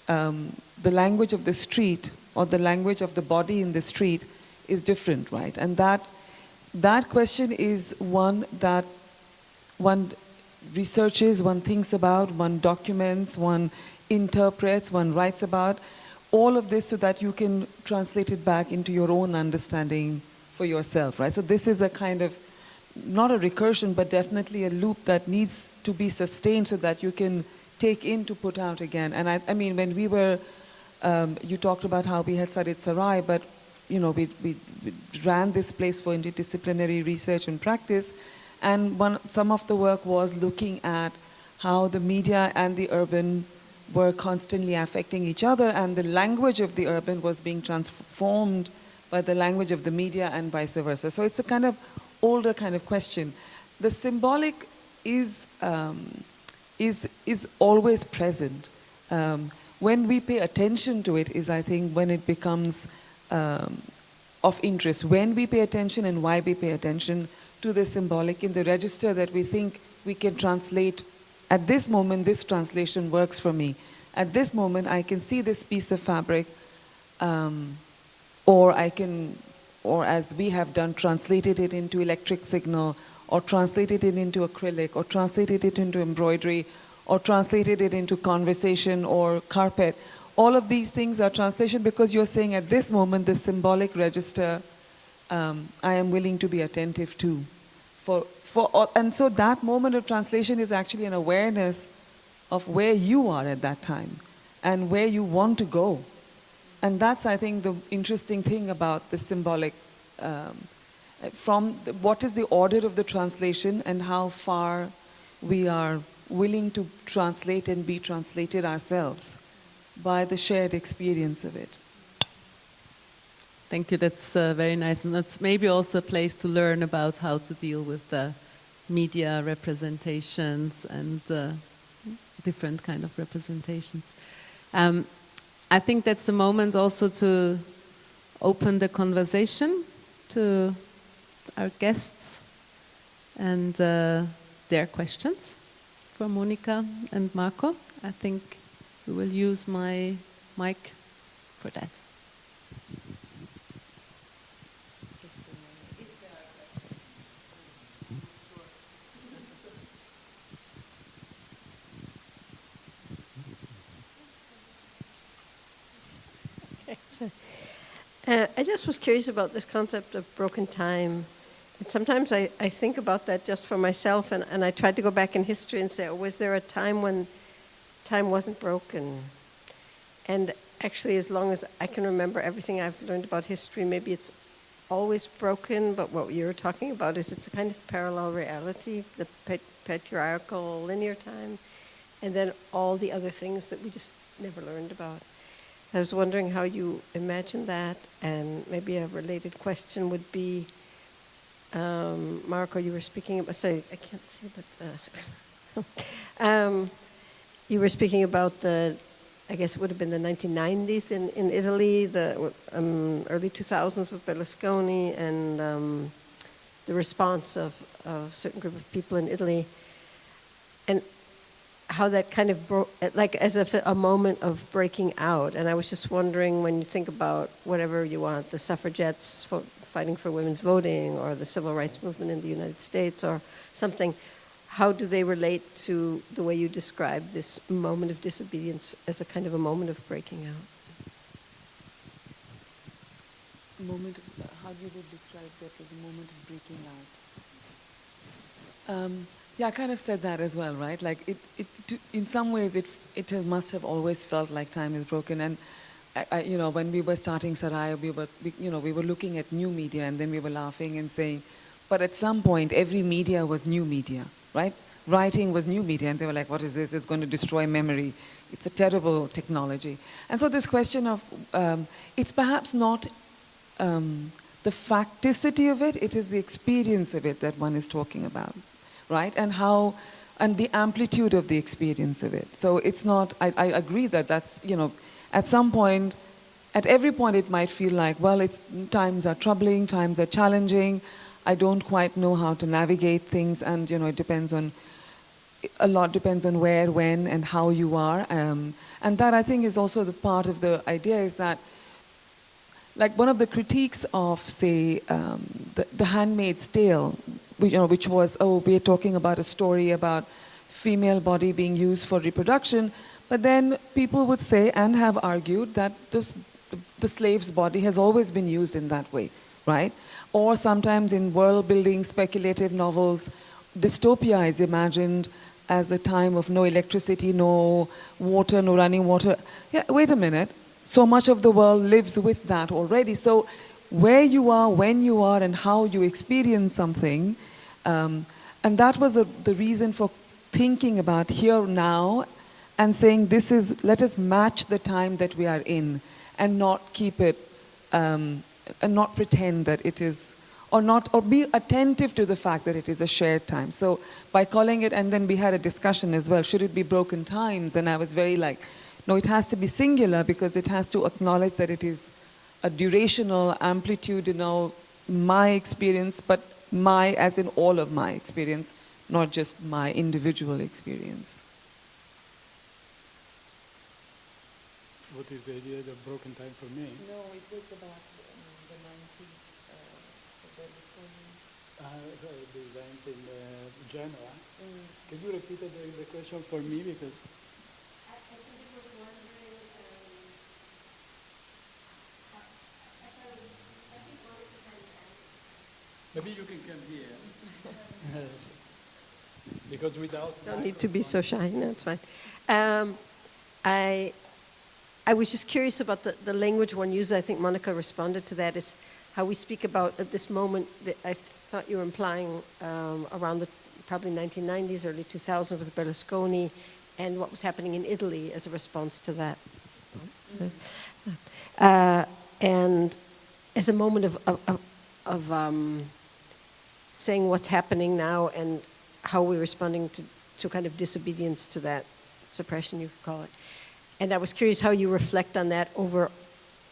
the language of the street or the language of the body in the street is different, right? And that question is one that one researches, one thinks about, one documents, one interprets, one writes about, all of this so that you can translate it back into your own understanding for yourself, right? So this is a kind of, not a recursion, but definitely a loop that needs to be sustained so that you can take in to put out again. And I mean, when we were, you talked about how we had studied Sarai, but we ran this place for interdisciplinary research and practice. And some of the work was looking at how the media and the urban were constantly affecting each other, and the language of the urban was being transformed by the language of the media and vice versa. So it's a kind of older kind of question. The symbolic is always present. When we pay attention to it is, I think, when it becomes of interest. When we pay attention and why we pay attention to the symbolic in the register that we think we can translate. At this moment, this translation works for me. At this moment, I can see this piece of fabric, or as we have done, translated it into electric signal, or translated it into acrylic, or translated it into embroidery, or translated it into conversation or carpet. All of these things are translation because you're saying at this moment, the symbolic register I am willing to be attentive to. And so that moment of translation is actually an awareness of where you are at that time and where you want to go. And that's, I think, the interesting thing about the symbolic, what is the order of the translation and how far we are willing to translate and be translated ourselves by the shared experience of it. Thank you, that's very nice. And that's maybe also a place to learn about how to deal with the media representations and different kind of representations. I think that's the moment also to open the conversation to our guests and their questions for Monica and Marco. I think we will use my mic for that. I just was curious about this concept of broken time. And sometimes I think about that just for myself, and I tried to go back in history and say, oh, was there a time when time wasn't broken? And actually, as long as I can remember everything I've learned about history, maybe it's always broken, but what you're talking about is it's a kind of parallel reality, the patriarchal linear time, and then all the other things that we just never learned about. I was wondering how you imagine that, and maybe a related question would be, Marco, you were speaking about, sorry, I can't see, but you were speaking about the, I guess it would have been the 1990s in Italy, the early 2000s with Berlusconi, and the response of a certain group of people in Italy, and how that kind of broke, like as if a moment of breaking out. And I was just wondering, when you think about whatever you want, the suffragettes fighting for women's voting, or the civil rights movement in the United States, or something, how do they relate to the way you describe this moment of disobedience as a kind of a moment of breaking out? How do you describe that as a moment of breaking out? Yeah, I kind of said that as well, right? Like in some ways, it must have always felt like time is broken. And you know, when we were starting Sarai, we were looking at new media, and then we were laughing and saying, but at some point, every media was new media, right? Writing was new media, and they were like, what is this? It's going to destroy memory. It's a terrible technology. And so this question of, it's perhaps not the facticity of it, it is the experience of it that one is talking about, right? And how, and the amplitude of the experience of it. So it's not, I agree that that's, you know, at some point, at every point it might feel like, well, times are troubling, times are challenging, I don't quite know how to navigate things, and you know, it depends on, a lot depends on where, when, and how you are. And that, I think, is also the part of the idea, is that, like, one of the critiques of, say, the Handmaid's Tale, which was, oh, we're talking about a story about female body being used for reproduction, but then people would say, and have argued, that the slave's body has always been used in that way, right? Or sometimes in world-building speculative novels, dystopia is imagined as a time of no electricity, no water, no running water. Yeah, wait a minute. So much of the world lives with that already. So where you are, when you are, and how you experience something, and that was the reason for thinking about here now, and saying let us match the time that we are in, and not keep it, and not pretend that it is, or be attentive to the fact that it is a shared time. So by calling it, and then we had a discussion as well, should it be broken times? And I was very like, no, it has to be singular, because it has to acknowledge that it is a durational, amplitudinal, my experience, but my as in all of my experience, not just my individual experience. What is the idea of broken time for me? No, it was about the 90s, The event in Genoa. Can you repeat the question for me? Because I think it was wondering, I think Monica kind of answered. maybe you can come here. Yes. Because without... Don't need to be so shy. No, it's fine. I was just curious about the language one uses. I think Monica responded to that, is how we speak about at this moment that I thought you were implying around the probably 1990s, early 2000s with Berlusconi, and what was happening in Italy as a response to that. And as a moment of saying what's happening now and how we're responding to kind of disobedience to that suppression, you could call it. And I was curious how you reflect on that over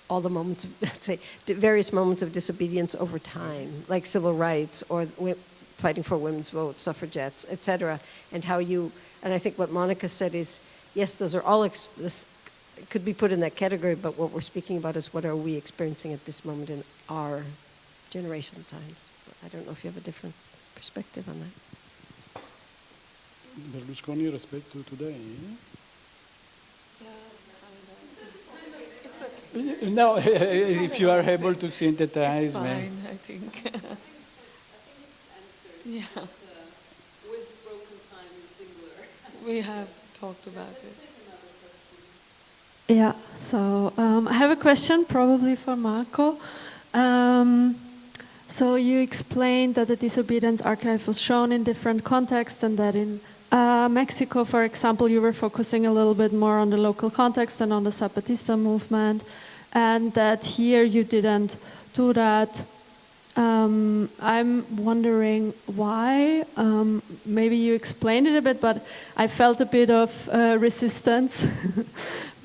all the moments of, let's say, various moments of disobedience over time, like civil rights or fighting for women's votes, suffragettes, etc. And how you, and I think what Monica said is, yes, those are all, this could be put in that category, but what we're speaking about is what are we experiencing at this moment in our generation times. I don't know if you have a different perspective on that. Berlusconi respect to today? It's okay. No, if you are able to synthesize. It's fine, I think. Yeah. With broken time in singular. We have talked about it. Yeah, so I have a question probably for Marco. So you explained that the Disobedience Archive was shown in different contexts and that in Mexico, for example, you were focusing a little bit more on the local context and on the Zapatista movement, and that here you didn't do that. I'm wondering why. Maybe you explained it a bit, but I felt a bit of resistance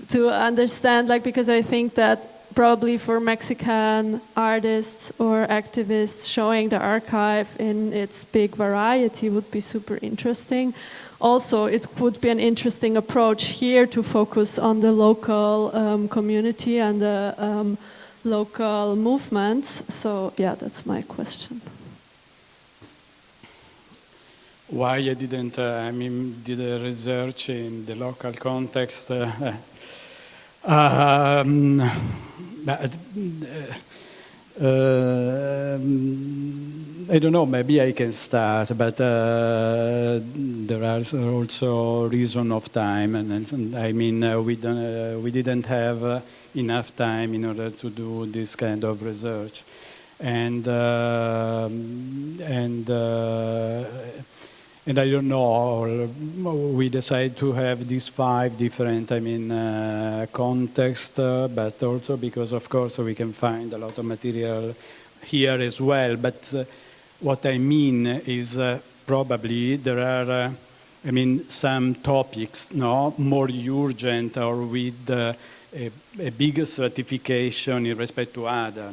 to understand, like, because I think that probably for Mexican artists or activists, showing the archive in its big variety would be super interesting. Also, it would be an interesting approach here to focus on the local community and the local movements. So yeah, that's my question. Why I didn't, did a research in the local context. I don't know, maybe I can start, but there are also reason of time, and I mean, we didn't have enough time in order to do this kind of research, and I don't know, we decided to have these 5 different, contexts, but also because, of course, we can find a lot of material here as well. But what I mean is probably there are, some topics, more urgent or with a bigger stratification in respect to other,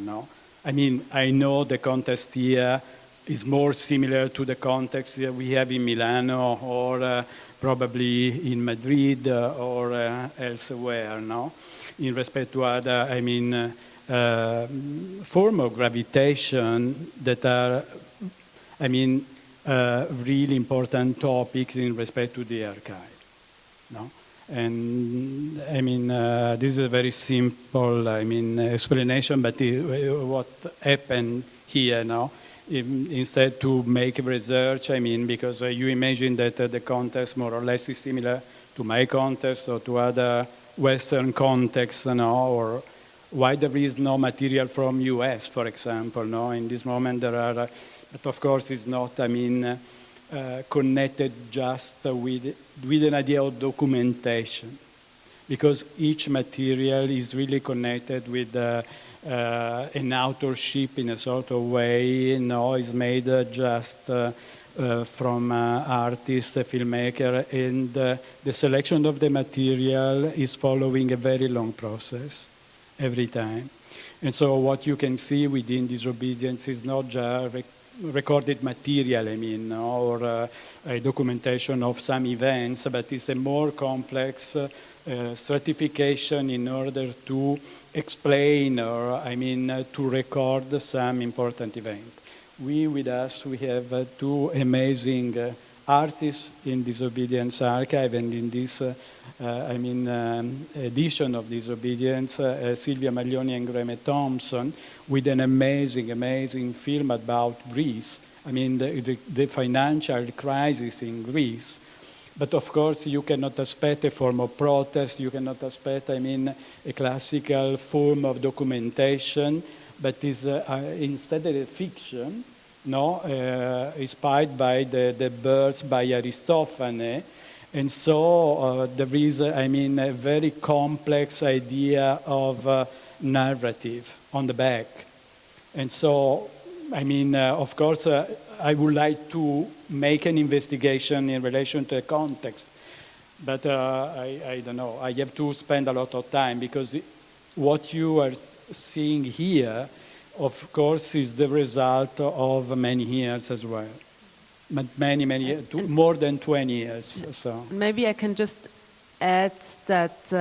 I know the context here is more similar to the context that we have in Milano or probably in Madrid or elsewhere, in respect to other, form of gravitation that are, really important topics in respect to the archive, And this is a very simple, explanation, but what happened here now, instead to make research, because you imagine that the context more or less is similar to my context or to other Western contexts, or why there is no material from US, for example, in this moment there are, but of course it's not, connected just with an idea of documentation, because each material is really connected with an authorship in a sort of way, is made just from artists, a filmmaker, and the selection of the material is following a very long process every time. And so what you can see within Disobedience is not just recorded material, or a documentation of some events, but it's a more complex stratification in order to explain or, to record some important event. With us, we have 2 amazing artists in Disobedience Archive, and in this, edition of Disobedience, Silvia Maglioni and Graham Thompson, with an amazing film about Greece. The financial crisis in Greece. But of course, you cannot expect a form of protest, you cannot expect, a classical form of documentation, but is instead a fiction, inspired by the birds by Aristophanes. And so there is, a very complex idea of narrative on the back. And so, of course, I would like to make an investigation in relation to the context, but I don't know. I have to spend a lot of time, because what you are seeing here, of course, is the result of many years as well. But many years, more than 20 years. So maybe I can just add that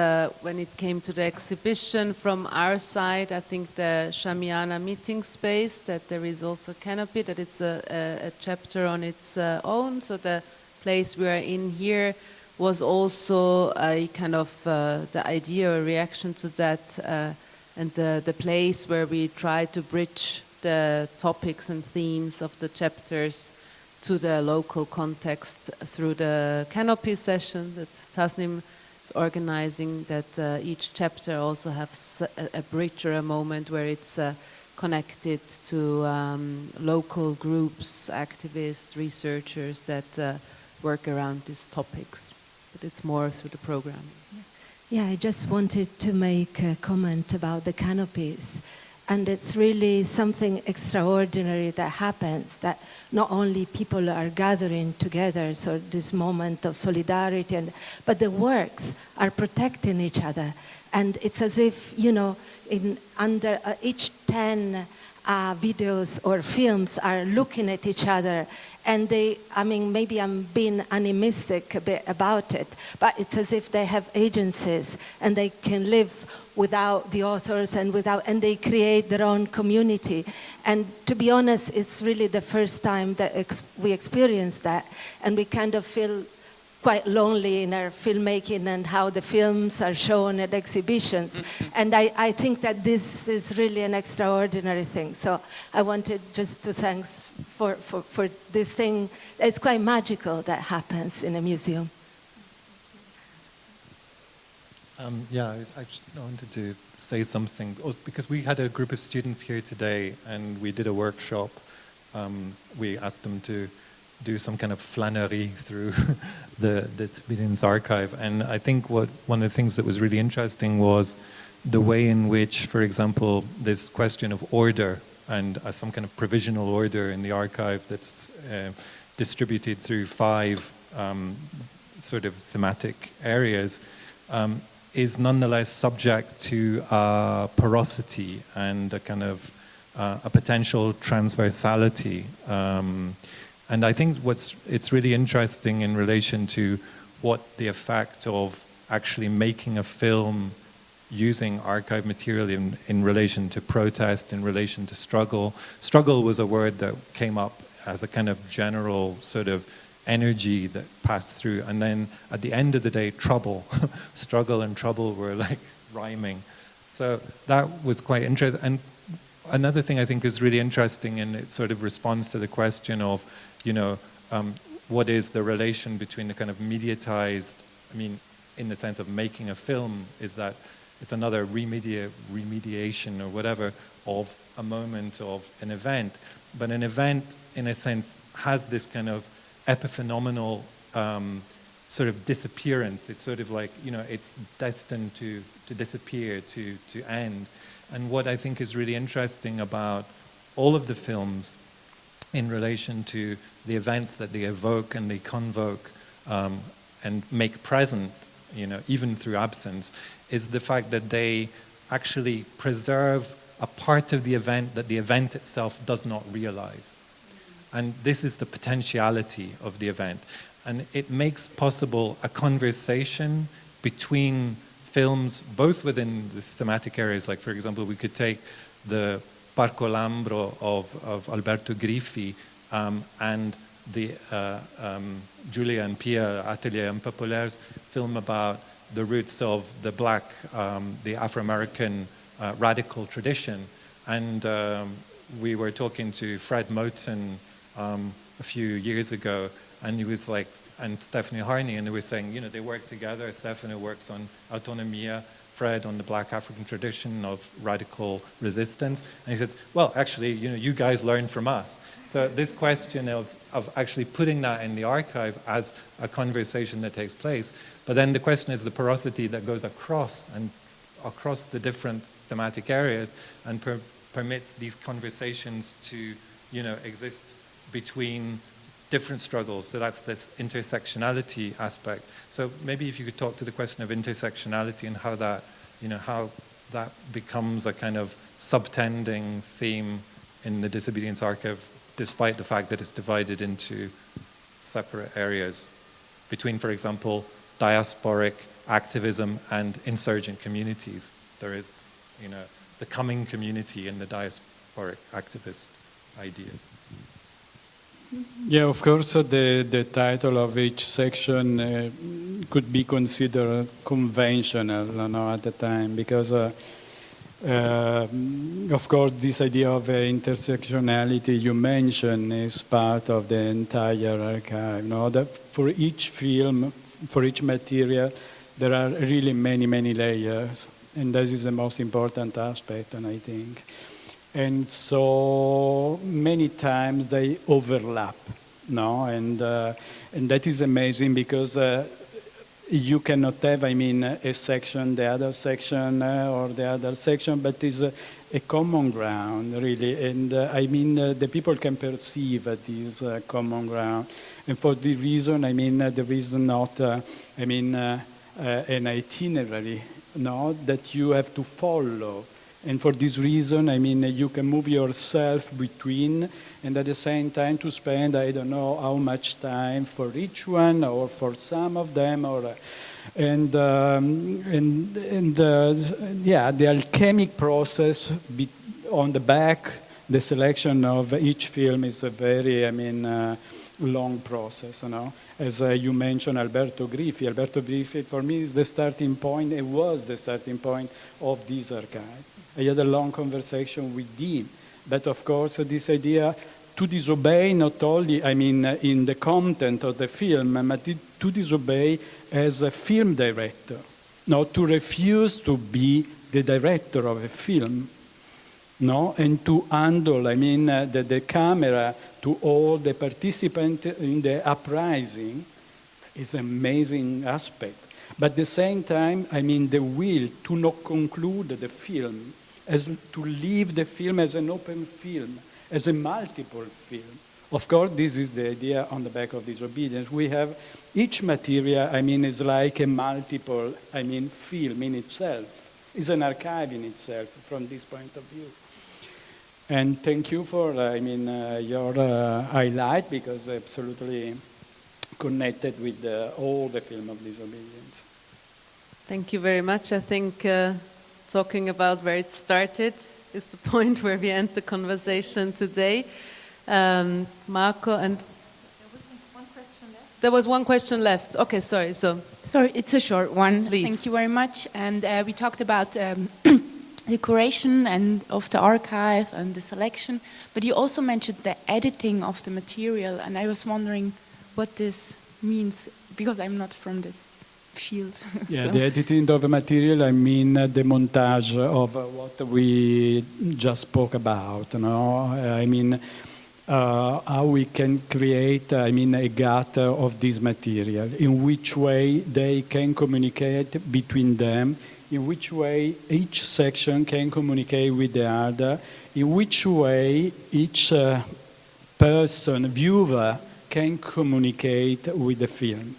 when it came to the exhibition from our side, I think the Shamiana meeting space, that there is also Canopy, that it's a chapter on its own. So the place we are in here was also a kind of the idea or reaction to that and the place where we try to bridge the topics and themes of the chapters to the local context through the Canopy session that Tasnim is organizing, that each chapter also has a bridge or a moment where it's connected to local groups, activists, researchers that work around these topics. But it's more through the program. Yeah, I just wanted to make a comment about the canopies. And it's really something extraordinary that happens, that not only people are gathering together, so this moment of solidarity, but the works are protecting each other. And it's as if, you know, under each 10 videos or films are looking at each other, and they, I mean, maybe I'm being animistic a bit about it, but it's as if they have agencies and they can live without the authors and they create their own community. And to be honest, it's really the first time that we experience that, and we kind of feel quite lonely in our filmmaking and how the films are shown at exhibitions. And I think that this is really an extraordinary thing. So I wanted just to thank for this thing. It's quite magical that happens in a museum. Yeah, I just wanted to say something, because we had a group of students here today and we did a workshop. We asked them to do some kind of flânerie through the Disobedience Archive. And I think one of the things that was really interesting was the way in which, for example, this question of order and some kind of provisional order in the archive that's distributed through 5 sort of thematic areas is nonetheless subject to porosity and a kind of a potential transversality. And I think it's really interesting in relation to what the effect of actually making a film using archive material in relation to protest, in relation to struggle. Struggle was a word that came up as a kind of general sort of energy that passed through. And then at the end of the day, trouble. Struggle and trouble were like rhyming. So that was quite interesting. And another thing I think is really interesting, and it sort of responds to the question of, you know, what is the relation between the kind of mediatized, I mean, in the sense of making a film, is that it's another remediation or whatever of a moment of an event. But an event, in a sense, has this kind of epiphenomenal sort of disappearance. It's sort of like, you know, it's destined to disappear, to end. And what I think is really interesting about all of the films in relation to the events that they evoke and they convoke and make present, you know, even through absence, is the fact that they actually preserve a part of the event that the event itself does not realize. And this is the potentiality of the event. And it makes possible a conversation between films, both within the thematic areas, like, for example, we could take the Parco Lambro of Alberto Griffi and the Giulia and Pia Atelier Impopulaire's film about the roots of the black, the Afro-American radical tradition. And we were talking to Fred Moten a few years ago, and he was like, and Stephanie Harney, and they were saying, you know, they work together. Stephanie works on autonomia, Fred on the black African tradition of radical resistance. And he says, well, actually, you know, you guys learn from us. So this question of actually putting that in the archive as a conversation that takes place. But then the question is the porosity that goes across the different thematic areas and permits these conversations to, you know, exist between different struggles. So that's this intersectionality aspect. So maybe if you could talk to the question of intersectionality and how that, you know, how that becomes a kind of subtending theme in the Disobedience Archive, despite the fact that it's divided into separate areas between, for example, diasporic activism and insurgent communities. There is, you know, the coming community and the diasporic activist idea. Yeah, of course, the title of each section could be considered conventional, you know, at the time, because Of course, this idea of intersectionality you mentioned is part of the entire archive. No? That for each film, for each material, there are really many, many layers. And this is the most important aspect, and I think. And so many times they overlap, no? And that is amazing because you cannot have, I mean, a section, the other section, or the other section, but it's a common ground, really. And I mean, the people can perceive this common ground. And for this reason, I mean, there is not, an itinerary, no, that you have to follow. And for this reason, I mean, you can move yourself between, and at the same time to spend, I don't know how much time for each one, or for some of them, or, the alchemic process on the back, the selection of each film is a very, long process, you know. As you mentioned, Alberto Griffi. Alberto Griffi, for me, is the starting point. It was the starting point of this archive. I had a long conversation with him. But of course, this idea to disobey not only, in the content of the film, but to disobey as a film director. Not to refuse to be the director of a film. No, and to handle, the camera to all the participants in the uprising is an amazing aspect. But at the same time, the will to not conclude the film, as to leave the film as an open film, as a multiple film. Of course, this is the idea on the back of Disobedience. We have each material, is like a multiple, film in itself. It's an archive in itself from this point of view. And thank you for, your highlight, because absolutely connected with all the film of Disobedience. Thank you very much. I think talking about where it started is the point where we end the conversation today. Marco, and there was one question left. Okay, sorry. Sorry, it's a short one. Please. Thank you very much. And we talked about the curation and of the archive and the selection, but you also mentioned the editing of the material, and I was wondering what this means, because I'm not from this field. Yeah, so. The editing of the material, the montage of what we just spoke about, no? How we can create, a gut of this material, in which way they can communicate between them, in which way each section can communicate with the other, in which way each person, viewer, can communicate with the film.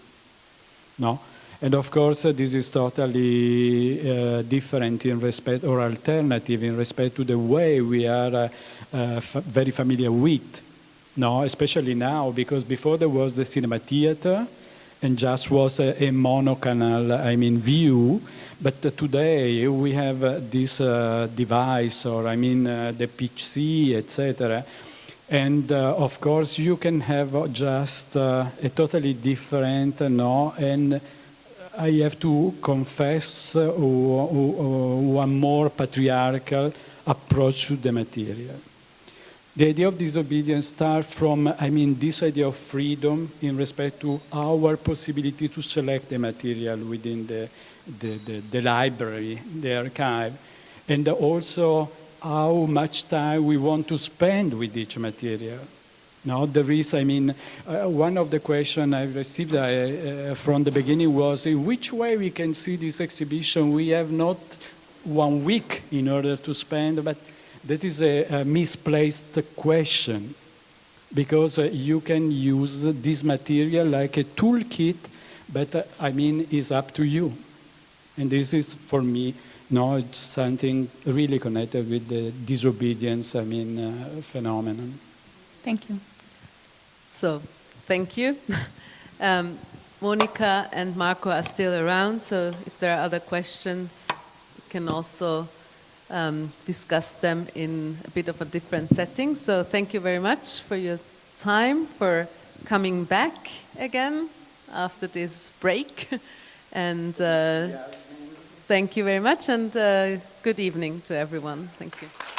No? And of course, this is totally different in respect, or alternative in respect to the way we are very familiar with. No? Especially now, because before there was the cinema theater, and just was a monocanal, view. But today we have this device, or the PC, etc. And of course you can have just a totally different, and I have to confess, one more patriarchal approach to the material. The idea of disobedience starts from, this idea of freedom in respect to our possibility to select the material within the library, the archive, and also how much time we want to spend with each material. Now, there is, one of the questions I received from the beginning was, in which way we can see this exhibition? We have not 1 week in order to spend, but that is a misplaced question, because you can use this material like a toolkit, but it's up to you. And this is, for me, it's something really connected with the disobedience, phenomenon. Thank you. So, thank you. Monica and Marco are still around, so if there are other questions, you can also discuss them in a bit of a different setting. So thank you very much for your time, for coming back again after this break. And thank you very much, and good evening to everyone. Thank you.